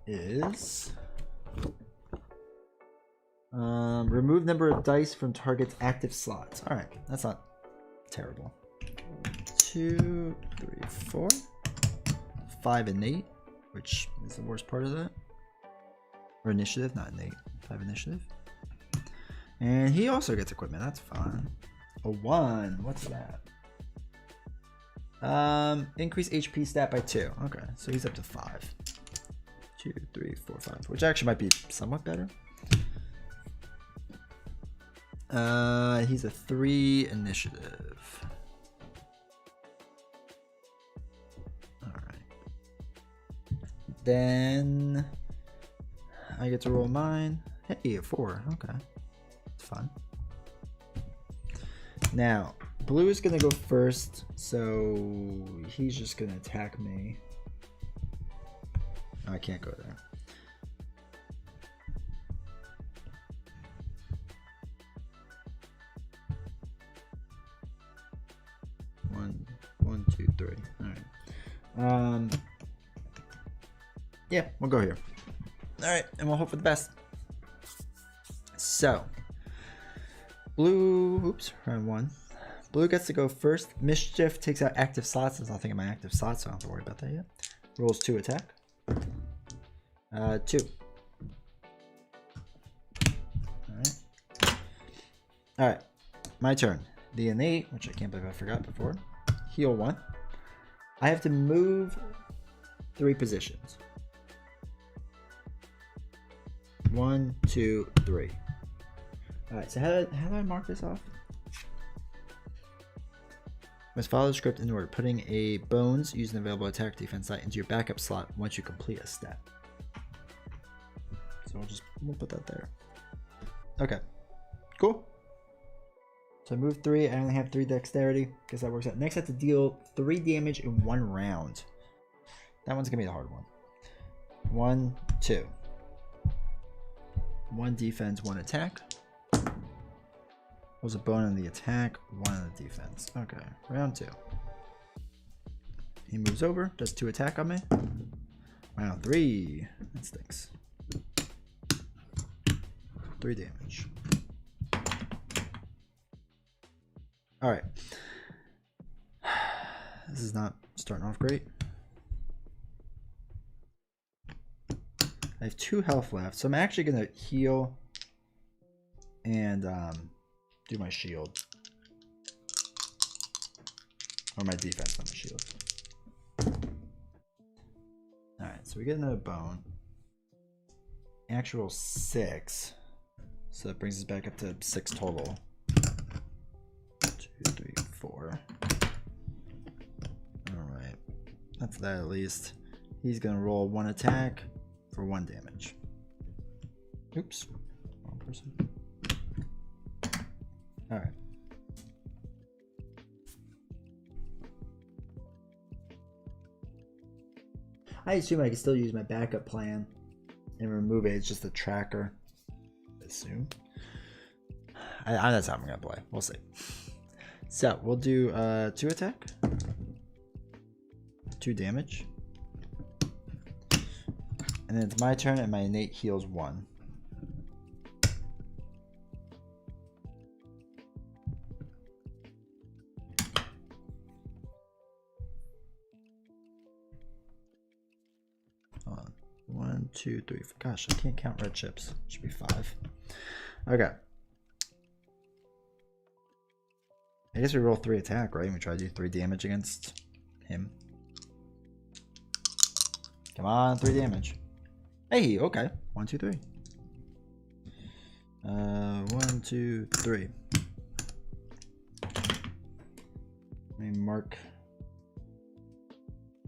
is remove number of dice from target's active slots. Alright, that's not terrible. 2, 3, 4. 5 innate, which is the worst part of that. Or initiative, not innate. 5 initiative. And he also gets equipment, that's fine. A 1, what's that? Increase HP stat by 2. Okay, so he's up to 5. 2, 3, 4, 5, which actually might be somewhat better. He's a 3 initiative. Alright. Then I get to roll mine. Hey, a 4. Okay. It's fun. Now, blue is going to go first, so he's just going to attack me. Oh, I can't go there. One, 2, 3. All right. Yeah, we'll go here. All right, and we'll hope for the best. So, blue, oops, round 1. Blue gets to go first. Mischief takes out active slots. There's nothing in my active slots, so I don't have to worry about that yet. Rolls 2 attack. 2. Alright, my turn. The innate, which I can't believe I forgot before. Heal 1. I have to move 3 positions. 1, 2, 3. Alright, so how do I mark this off? Must follow the script in order, putting a bones using available attack defense die into your backup slot once you complete a step. So we'll put that there. Okay, cool. So I move 3. I only have 3 dexterity. Guess that works out. Next, I have to deal 3 damage in 1 round. That one's gonna be the hard one. 1, 2. 1 defense, 1 attack. Was a bone on the attack, 1 on the defense. Okay, round 2. He moves over, does 2 attack on me. Round 3. That stinks. 3 damage. Alright. This is not starting off great. I have 2 health left, so I'm actually gonna heal and do my shield. Or my defense, not my shield. Alright, so we get another bone. Actual 6. So that brings us back up to 6 total. 2, 3, 4. Alright. That's that at least. He's gonna roll 1 attack for 1 damage. Oops, wrong person. All right. I assume I can still use my backup plan and remove it. It's just a tracker. I assume. That's how I'm gonna play. We'll see. So we'll do 2 attack, 2 damage, and then it's my turn, and my innate heals 1. Hold on. 1, 2, 3. Gosh, I can't count red chips. Should be 5. Okay. I guess we roll 3 attack, right? And we try to do 3 damage against him. Come on, 3 damage. Hey, okay. 1, 2, 3. 1, 2, 3. Let me mark.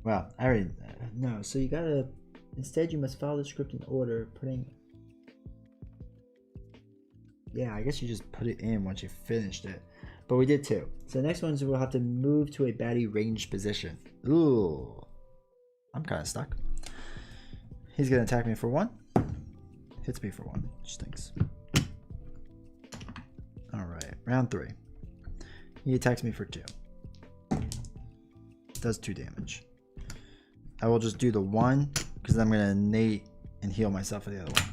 Wow, I already no. So you gotta. Instead, you must follow the script in order, putting. Yeah, I guess you just put it in once you finished it. But we did 2. So the next ones we'll have to move to a baddie ranged position. Ooh. I'm kind of stuck. He's going to attack me for 1. Hits me for 1. Stinks. Alright. Round 3. He attacks me for 2. Does 2 damage. I will just do the 1 because I'm going to innate and heal myself for the other one.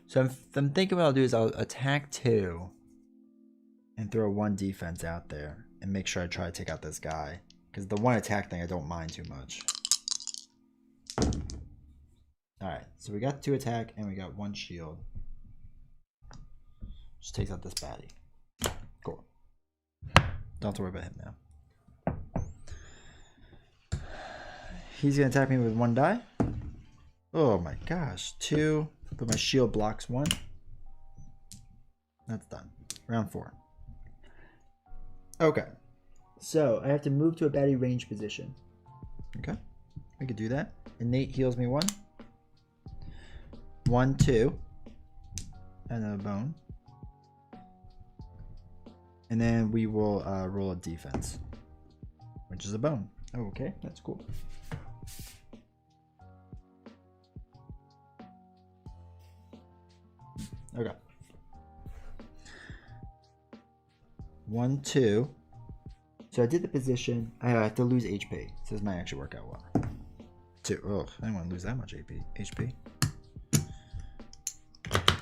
So I'm thinking what I'll do is I'll attack 2 and throw 1 defense out there and make sure I try to take out this guy. Because the 1 attack thing I don't mind too much. Alright, so we got 2 attack and we got 1 shield. Just takes out this baddie. Cool. Don't have to worry about him now. He's going to attack me with 1 die. Oh my gosh. 2. But my shield blocks 1. That's done. Round 4. Okay. So I have to move to a baddie range position. Okay. We could do that. Innate heals me 1. 1, 2. And a bone. And then we will roll a defense, which is a bone. Oh, okay. That's cool. Okay. 1, 2. So I did the position. I have to lose HP. So this might actually work out well. 2. Oh, I didn't want to lose that much HP.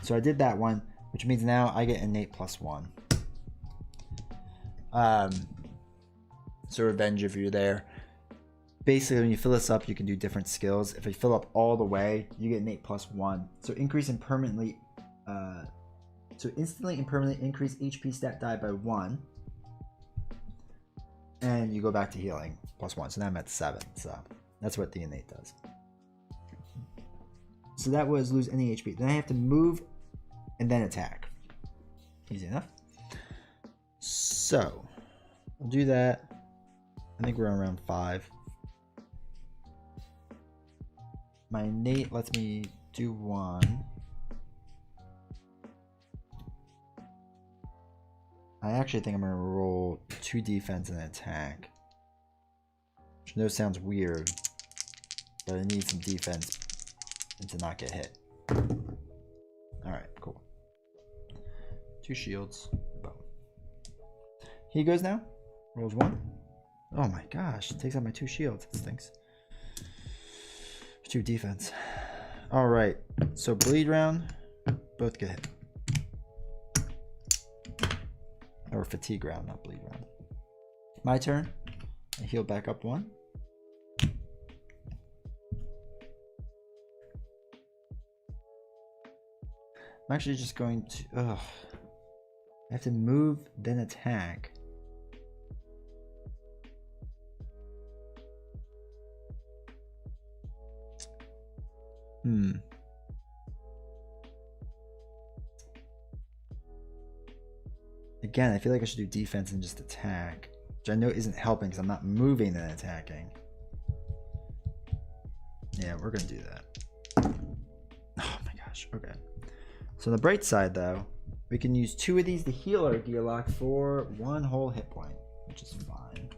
So I did that one, which means now I get innate plus 1. So revenge if you're there. Basically, when you fill this up, you can do different skills. If you fill up all the way, you get innate plus 1. So increase and permanently. So instantly and permanently increase HP stat die by 1. And you go back to healing plus 1. So now I'm at 7. So that's what the innate does. So that was lose any HP. Then I have to move and then attack. Easy enough. So I'll do that. I think we're on round 5. My innate lets me do 1. I actually think I'm going to roll 2 defense and attack. Which I know sounds weird, but I need some defense and to not get hit. Alright, cool. 2 shields. Boom. He goes now. Rolls 1. Oh my gosh, it takes out my 2 shields. That stinks. 2 defense. Alright, so bleed round. Both get hit. Or fatigue round, not bleed round. My turn. I heal back up 1. I'm actually just going to... I have to move, then attack. Again, I feel like I should do defense and just attack, which I know isn't helping because I'm not moving and attacking. Yeah, we're gonna do that. Oh my gosh. Okay. So on the bright side, though, we can use 2 of these to heal our Gearlock for 1 whole hit point, which is fine.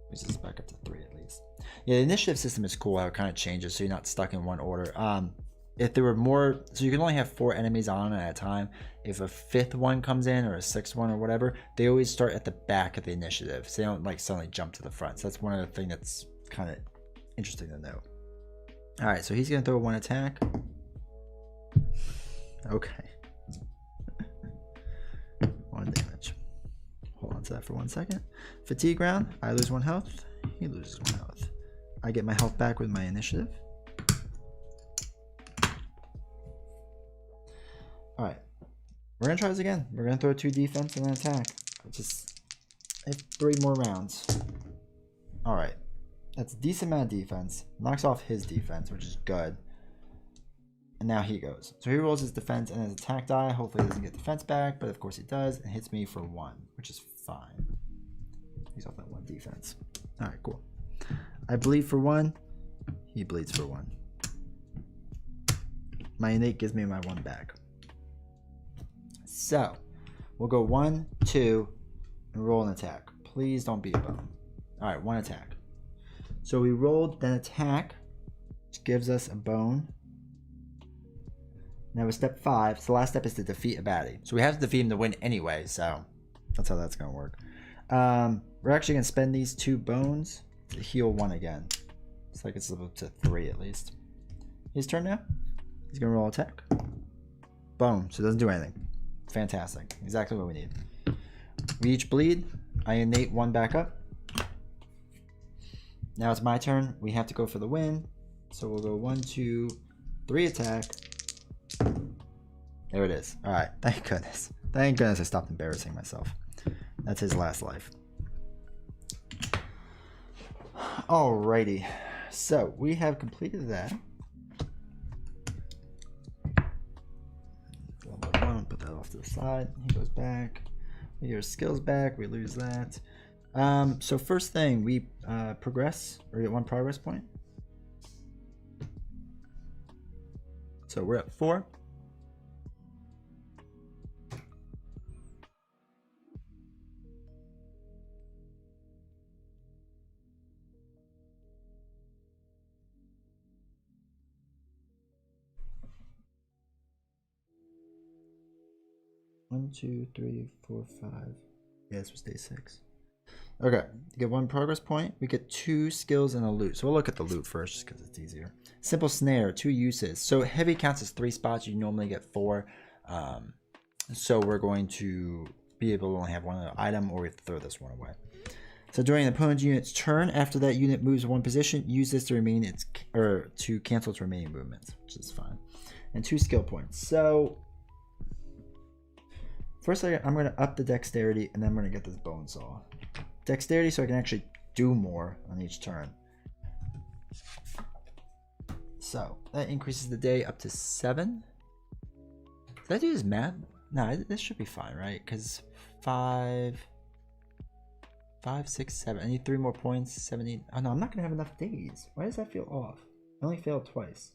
This is back up to 3 at least. Yeah, the initiative system is cool how it kind of changes, so you're not stuck in one order. If there were more, so you can only have 4 enemies on at a time. If a 5th one comes in or a 6th one or whatever, they always start at the back of the initiative, so they don't like suddenly jump to the front. So that's one of the things that's kind of interesting to know. All right, so he's gonna throw 1 attack. Okay. 1 damage. Hold on to that for 1 second. Fatigue round. I lose 1 health. He loses 1 health. I get my health back with my initiative. Alright. We're going to try this again. We're going to throw 2 defense and an attack. I have 3 more rounds. Alright. That's a decent amount of defense. Knocks off his defense, which is good. And now he goes. So he rolls his defense and his attack die. Hopefully he doesn't get defense back, but of course he does. And hits me for 1, which is fine. He's off that 1 defense. Alright, cool. I bleed for 1. He bleeds for 1. My innate gives me my 1 back. So, we'll go 1, 2, and roll an attack. Please don't be a bone. Alright, 1 attack. So we rolled, then attack, which gives us a bone. Now with step 5, so the last step is to defeat a baddie. So we have to defeat him to win anyway, so that's how that's going to work. We're actually going to spend these 2 bones to heal 1 again. It's like it's up to 3 at least. His turn now. He's going to roll attack. Boom. So it doesn't do anything. Fantastic. Exactly what we need. We each bleed. I innate 1 back up. Now it's my turn. We have to go for the win. So we'll go 1, 2, 3 attack. There it is. Alright. Thank goodness. Thank goodness I stopped embarrassing myself. That's his last life. Alrighty. So we have completed that. Put that off to the side. He goes back. We get our skills back. We lose that. So first thing, we progress or get 1 progress point. So we're at 4. One, 2, 3, 4, 5. Yeah, this was day 6. Okay, you get 1 progress point. We get 2 skills and a loot. So we'll look at the loot first just because it's easier. Simple snare, 2 uses. So heavy counts as 3 spots. You normally get 4. So we're going to be able to only have 1 item, or we have to throw this one away. So during an opponent's unit's turn, after that unit moves 1 position, use this to remain its to cancel its remaining movements, which is fine. And 2 skill points. So first, I'm going to up the dexterity, and then I'm going to get this bone saw. Dexterity, so I can actually do more on each turn. So that increases the day up to 7. Did I do this math? No, this should be fine, right? Because 5, 6, 7. I need 3 more points. 17. Oh no, I'm not going to have enough days. Why does that feel off? I only failed twice.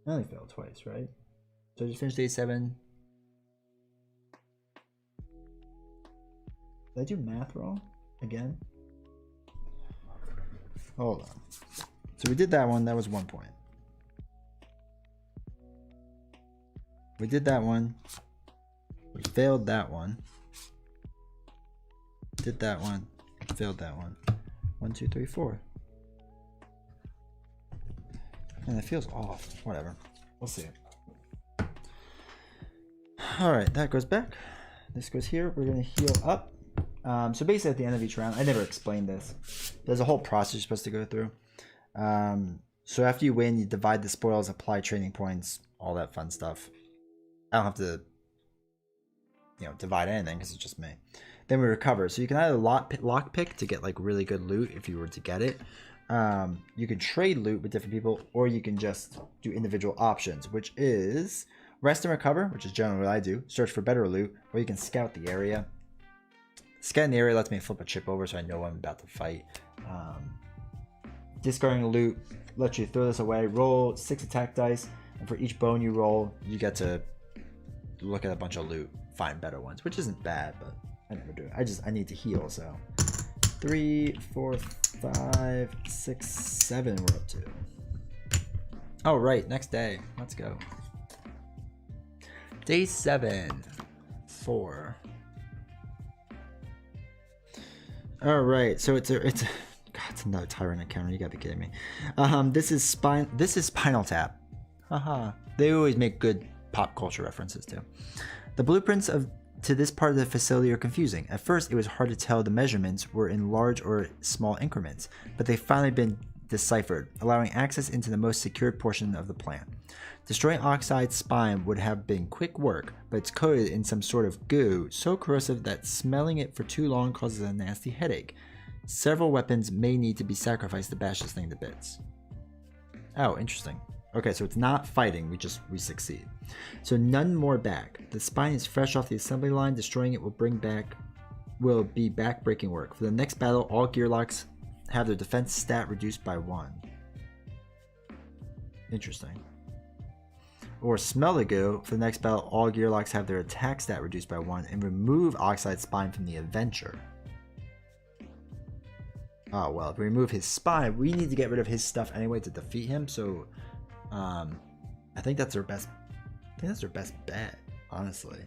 I only failed twice, right? So I just finished day 7. Did I do math wrong again? Hold on. So we did that one. That was 1 point. We did that one. We failed that one. Did that one. Failed that one. 1, 2, 3, 4. And it feels off. Whatever. We'll see. Alright, that goes back. This goes here. We're going to heal up. So basically at the end of each round, I never explained this. There's a whole process you're supposed to go through. So after you win, you divide the spoils, apply training points, all that fun stuff. I don't have to, divide anything because it's just me. Then we recover. So you can either lockpick to get like really good loot if you were to get it, You can trade loot with different people, or you can just do individual options, which is rest and recover, which is generally what I do. Search for better loot, or you can scout the area. Scouting the area lets me flip a chip over so I know I'm about to fight. Discarding loot lets you throw this away. Roll 6 attack dice, and for each bone you roll, you get to look at a bunch of loot, find better ones, which isn't bad, but I never do it. I need to heal, so 3, 4, 5, 6, 7 we're up to. Oh right, next day. Let's go. Day 7. 4. All right, so it's another tyrant encounter. You gotta be kidding me. This is Spinal Tap. Haha. They always make good pop culture references too. The blueprints to this part of the facility are confusing. At first, it was hard to tell the measurements were in large or small increments, but they've finally been deciphered, allowing access into the most secured portion of the plant. Destroying Oxide's spine would have been quick work, but it's coated in some sort of goo so corrosive that smelling it for too long causes a nasty headache. Several weapons may need to be sacrificed to bash this thing to bits. Oh, interesting. Okay, so it's not fighting, we succeed. So none more back. The spine is fresh off the assembly line. Destroying it will be back-breaking work. For the next battle, all gear locks have their defense stat reduced by 1. Interesting. Or smell the goo. For the next battle, all gear locks have their attack stat reduced by 1, and remove Oxide's spine from the adventure. Oh well, if we remove his spine, we need to get rid of his stuff anyway to defeat him. So, I think that's our best. I think that's our best bet, honestly.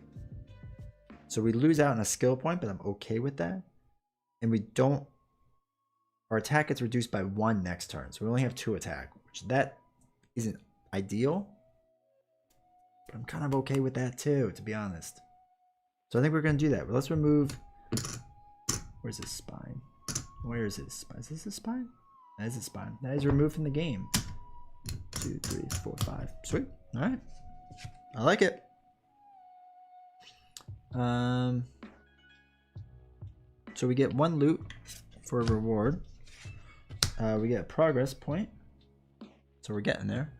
So we lose out on a skill point, but I'm okay with that. And we don't. Our attack gets reduced by 1 next turn, so we only have 2 attack, which that isn't ideal. But I'm kind of okay with that too, to be honest. So I think we're gonna do that. But let's remove. Where's his spine? Where is his spine? Is this his spine? That is his spine. That is removed from the game. 2, 3, 4, 5. Sweet. All right. I like it. So we get 1 loot for a reward. We get a progress point. So we're getting there.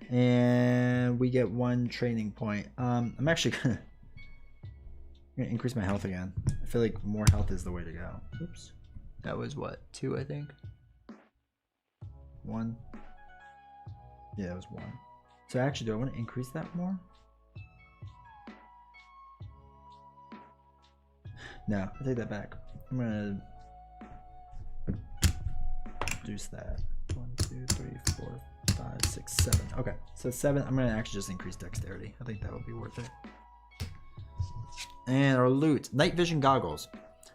And we get 1 training point. I'm actually gonna increase my health again. I feel like more health is the way to go. Oops. That was what? 2, I think. 1. Yeah, it was 1. So actually, do I want to increase that more? No, I take that back. I'm gonna reduce that. 1, 2, 3, 4, 5, 6, 7. Okay, so 7. I'm gonna actually just increase dexterity. I think that'll be worth it. And our loot: night vision goggles.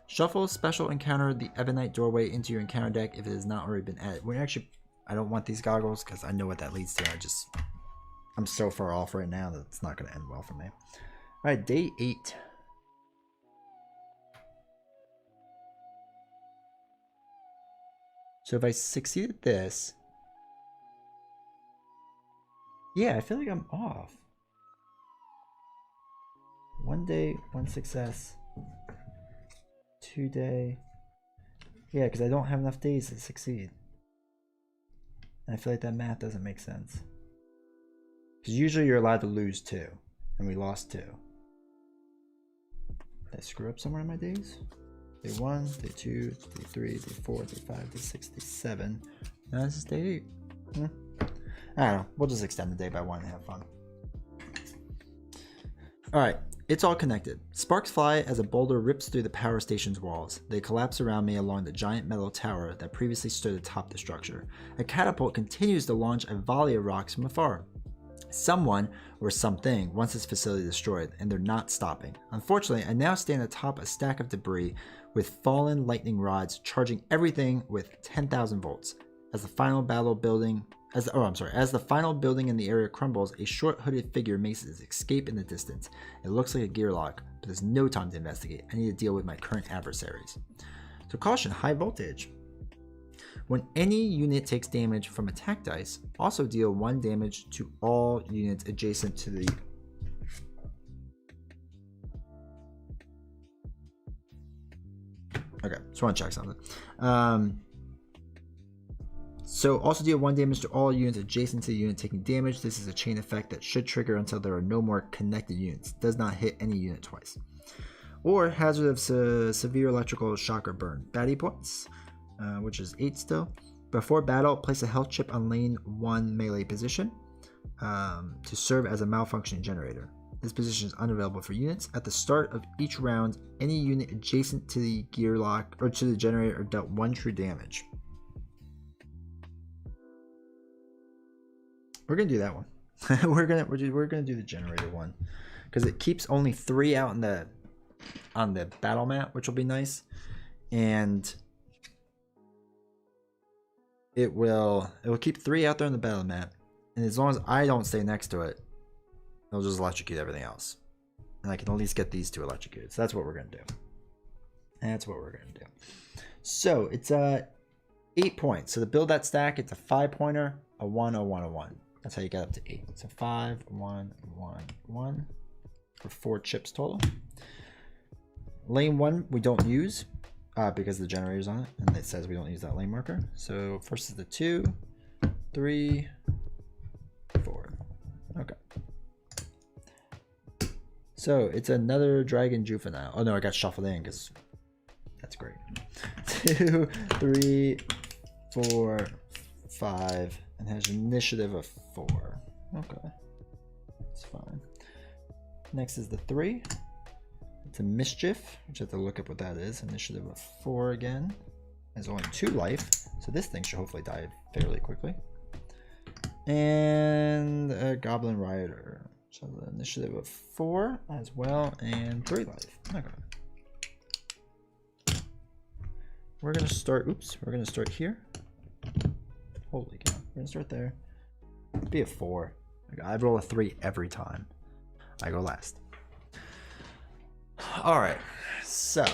Shuffle special encounter the Ebonite doorway into your encounter deck if it has not already been added. I don't want these goggles because I know what that leads to. I'm so far off right now that it's not going to end well for me. All right, day 8. So if I succeed at this, yeah, I feel like I'm off. 1 day, 1 success. 2 day. Yeah, because I don't have enough days to succeed. And I feel like that math doesn't make sense. Because usually you're allowed to lose 2. And we lost 2. Did I screw up somewhere in my days? Day 1, day 2, day 3, day 4, day 5, day 6, day 7. Now this is day 8. I don't know. We'll just extend the day by 1 and have fun. Alright. It's all connected. Sparks fly as a boulder rips through the power station's walls. They collapse around me along the giant metal tower that previously stood atop the structure. A catapult continues to launch a volley of rocks from afar. Someone, or something, wants this facility destroyed, and they're not stopping. Unfortunately, I now stand atop a stack of debris with fallen lightning rods charging everything with 10,000 volts. As the final building in the area crumbles, a short hooded figure makes its escape in the distance. It looks like a gear lock, but there's no time to investigate. I need to deal with my current adversaries. So caution, high voltage. When any unit takes damage from attack dice, also deal 1 damage to all units adjacent to the Okay, just want to check something. So also deal 1 damage to all units adjacent to the unit taking damage. This is a chain effect that should trigger until there are no more connected units. Does not hit any unit twice. Or hazard of severe electrical shock or burn. Baddie points, which is 8 still. Before battle, place a health chip on lane 1 melee position to serve as a malfunction generator. This position is unavailable for units. At the start of each round, any unit adjacent to the gear lock or to the generator are dealt 1 true damage. We're gonna do that one. we're gonna do the generator one because it keeps only 3 out on the battle map, which will be nice, and it will keep 3 out there on the battle map, and as long as I don't stay next to it, it'll just electrocute everything else, and I can at least get these 2 electrocuted. So that's what we're gonna do. So it's 8 points. So to build that stack, it's a 5-pointer, a 1, a 1, a 1. That's how you get up to 8. So 5, 1, 1, 1 for 4 chips total. Lane 1 we don't use because the generator's on it, and it says we don't use that lane marker. So first is the 2, 3, 4. Okay. So it's another dragon juvenile. Oh no, I got shuffled in because that's great. 2, 3, 4, 5. And has initiative of 4. Okay, that's fine. Next is the 3. It's a mischief, which I have to look up what that is. Initiative of 4 again. Has only 2 life, so this thing should hopefully die fairly quickly. And a goblin rioter, so the initiative of 4 as well, and 3 life. Okay. We're gonna start. Oops, we're gonna start here. Holy cow. We're gonna start there. Be a 4. I roll a 3 every time I go last. Alright, so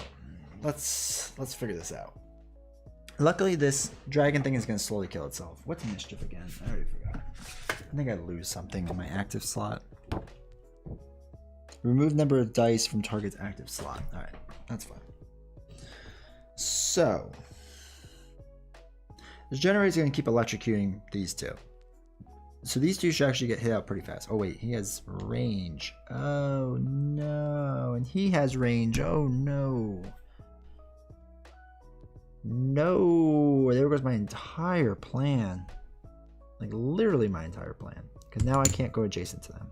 let's figure this out. Luckily this dragon thing is gonna slowly kill itself. What's mischief again? I already forgot. I think I lose something in my active slot. Remove number of dice from target's active slot. Alright, that's fine. So this generator is going to keep electrocuting these 2. So these 2 should actually get hit out pretty fast. Oh wait, he has range. Oh no. And he has range. Oh no. No. There goes my entire plan. Like literally my entire plan. Because now I can't go adjacent to them.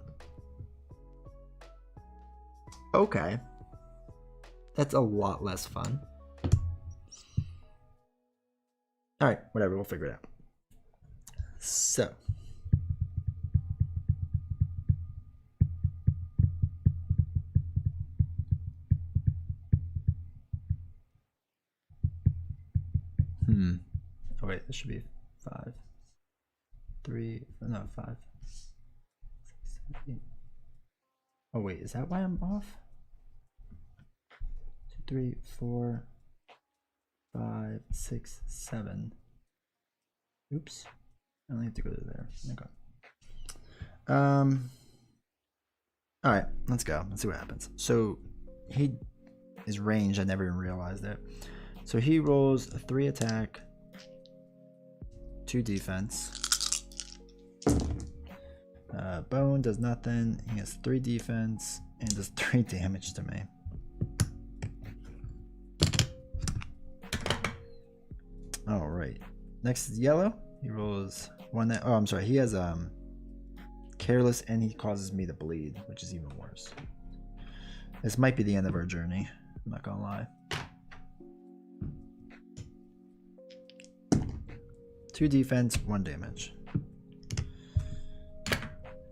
Okay. That's a lot less fun. Alright, whatever, we'll figure it out. So. Oh wait, this should be 5. 3, no, 5. 6, 7, 8. Oh wait, is that why I'm off? 2, 3, 4, 5, 6, 7. Oops. I only have to go to there. Okay. Alright, let's go. Let's see what happens. So he is ranged, I never even realized it. So he rolls a 3 attack, 2 defense. Bone does nothing. He has 3 defense and does 3 damage to me. All right. Next is yellow. He rolls 1 that. Oh, I'm sorry. He has careless, and he causes me to bleed, which is even worse. This might be the end of our journey. I'm not gonna lie. 2 defense, 1 damage.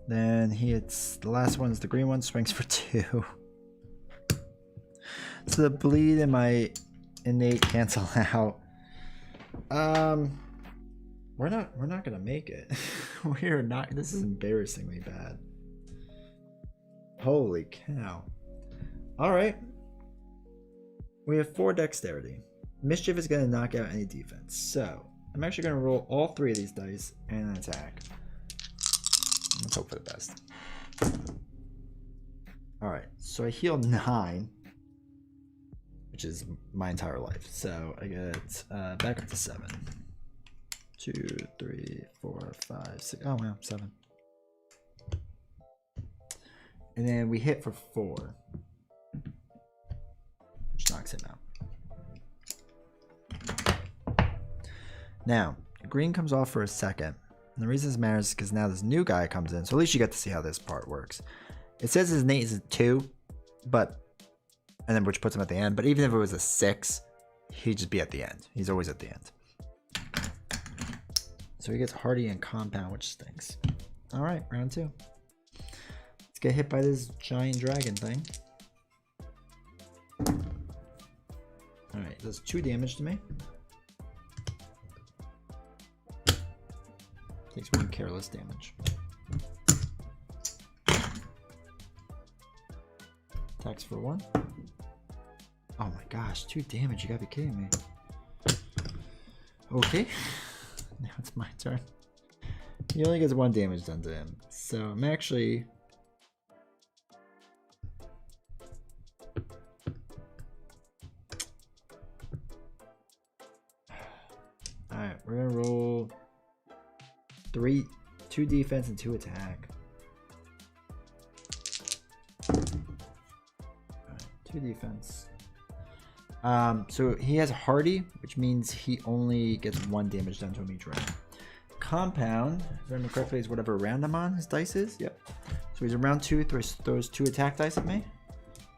Then he hits the last one is the green one, swings for 2. So the bleed and my innate cancel out. We're not gonna make it. We're not. This is embarrassingly bad. Holy cow. All right. We have 4 dexterity. Mischief is gonna knock out any defense. So I'm actually gonna roll all 3 of these dice and an attack. Let's hope for the best. All right. So I heal 9. which is my entire life. So I get back up to 7. 2, 3, 4, 5, 6. Oh wow, 7. And then we hit for 4, which knocks him out. Now, green comes off for a second. And the reason this matters is because now this new guy comes in. So at least you get to see how this part works. It says his name is a 2, but, and then which puts him at the end. But even if it was a 6, he'd just be at the end. He's always at the end. So he gets hardy and compound, which stinks. All right, round 2. Let's get hit by this giant dragon thing. All right, does 2 damage to me. Takes 1 careless damage. Attacks for 1. Oh my gosh, 2 damage. You gotta be kidding me. Okay. Now it's my turn. He only gets 1 damage done to him. So I'm actually... Alright, we're gonna roll 2 defense and 2 attack. Alright, 2 defense. So he has hardy, which means he only gets 1 damage done to him each round. Compound, if I remember correctly, is whatever round I'm on, his dice is. Yep. So he's in round 2, throws 2 attack dice at me.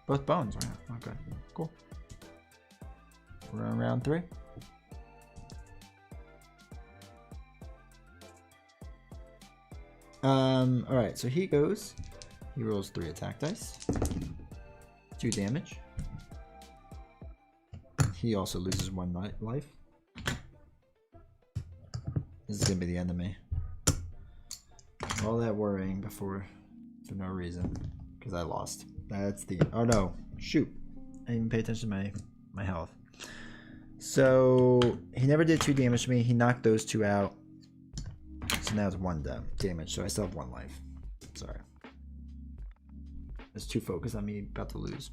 Both bones. Wow. Okay, cool. We're on round 3. Alright, so he goes. He rolls 3 attack dice. 2 damage. He also loses 1 life. This is gonna be the end of me. All that worrying before for no reason. Because I lost. That's the... Oh no. Shoot. I didn't even pay attention to my health. So he never did 2 damage to me. He knocked those 2 out. So now it's 1 damage. So I still have 1 life. Sorry. There's too focused on me about to lose.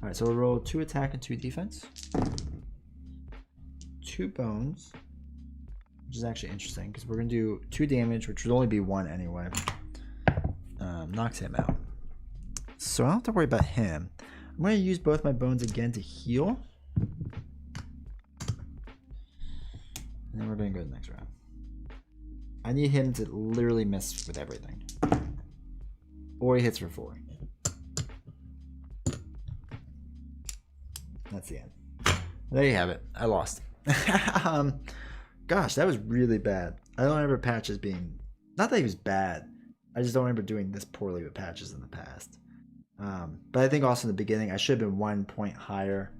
Alright, so we'll roll 2 attack and 2 defense. 2 bones. Which is actually interesting because we're going to do 2 damage, which would only be 1 anyway. Knocks him out. So I don't have to worry about him. I'm going to use both my bones again to heal. And then we're going to go to the next round. I need him to literally miss with everything. Or he hits for 4. That's the end. There you have it. I lost. Gosh, that was really bad. I don't remember Patches being... Not that he was bad. I just don't remember doing this poorly with Patches in the past. But I think also in the beginning, I should have been 1 point higher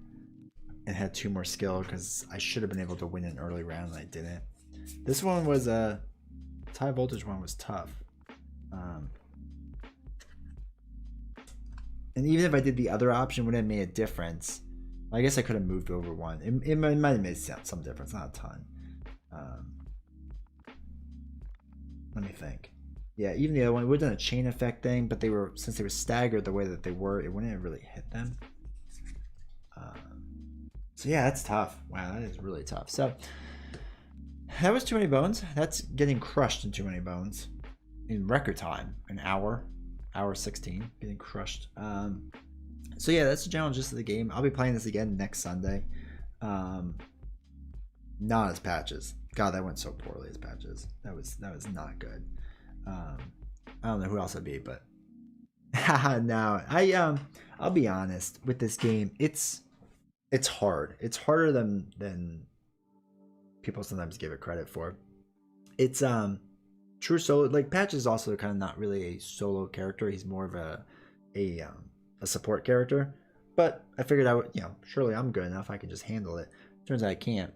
and had 2 more skill because I should have been able to win an early round and I didn't. This one was a... high voltage one was tough. And even if I did the other option, wouldn't have made a difference. I guess I could have moved over 1. It might have made some difference, not a ton. Let me think. Yeah, even the other one, it would have done a chain effect thing, but they were, since they were staggered the way that they were, it wouldn't have really hit them. So yeah, that's tough. Wow, that is really tough. So that was too many bones. That's getting crushed in too many bones in record time. An hour 16, getting crushed. So yeah, that's the general gist of the game. I'll be playing this again next Sunday. Not as Patches. God, that went so poorly as Patches. That was not good. I don't know who else I'd be, but no, I'll be honest with this game. It's hard. It's harder than people sometimes give it credit for. It's true solo. Like Patches is also kind of not really a solo character. He's more of a support character. But I figured I would, surely I'm good enough. I can just handle it. Turns out I can't.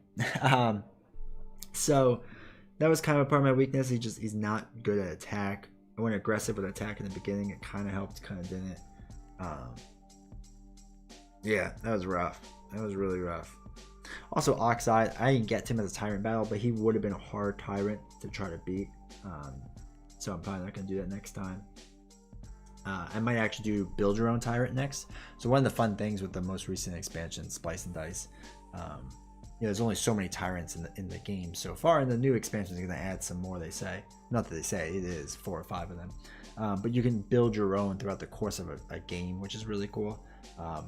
So that was kind of a part of my weakness. He's not good at attack. I went aggressive with attack in the beginning. It kind of helped, kind of didn't. Yeah, that was rough. That was really rough. Also, Oxide, I didn't get to him as a tyrant battle, but he would have been a hard tyrant to try to beat. So I'm probably not going to do that next time. I might actually do build your own tyrant next. So one of the fun things with the most recent expansion, Splice and Dice, there's only so many tyrants in the game so far, and the new expansion is going to add some more. They say, not that they say, it is 4 or 5 of them, but you can build your own throughout the course of a game, which is really cool,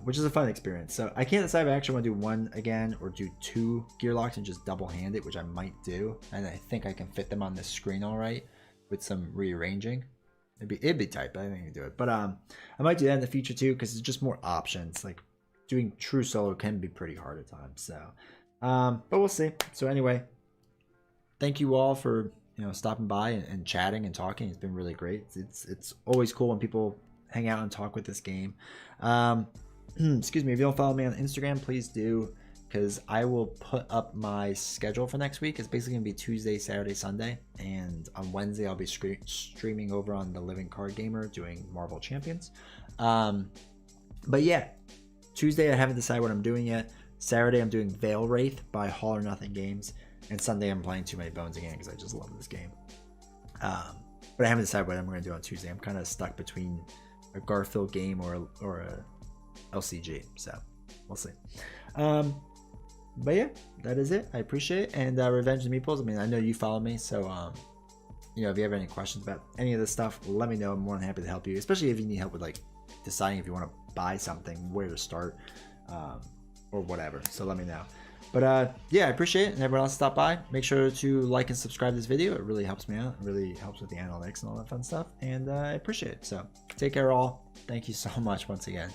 which is a fun experience. So I can't decide if I actually want to do 1 again or do 2 gear locks and just double hand it, which I might do, and I think I can fit them on this screen all right with some rearranging. It'd be tight, but I think I can do it. But I might do that in the future too, because it's just more options. Like doing true solo can be pretty hard at times. So, but we'll see. So anyway, thank you all for stopping by and chatting and talking. It's been really great. It's always cool when people hang out and talk with this game. Excuse me. If you don't follow me on Instagram, please do, because I will put up my schedule for next week. It's basically going to be Tuesday, Saturday, Sunday. And on Wednesday, I'll be streaming over on the Living Card Gamer doing Marvel Champions. But yeah, Tuesday, I haven't decided what I'm doing yet. Saturday, I'm doing Veil Wraith by All or Nothing Games. And Sunday, I'm playing Too Many Bones again because I just love this game. But I haven't decided what I'm going to do on Tuesday. I'm kind of stuck between a Garfield game or a LCG. So we'll see. But yeah, that is it. I appreciate it. And Revenge of the Meeples, I mean, I know you follow me, so if you have any questions about any of this stuff, let me know. I'm more than happy to help you, especially if you need help with like deciding if you want to buy something, where to start, or whatever. So let me know. But yeah, I appreciate it. And everyone else stop by, make sure to like and subscribe to this video. It really helps me out. It really helps with the analytics and all that fun stuff, and I appreciate it. So take care all. Thank you so much once again.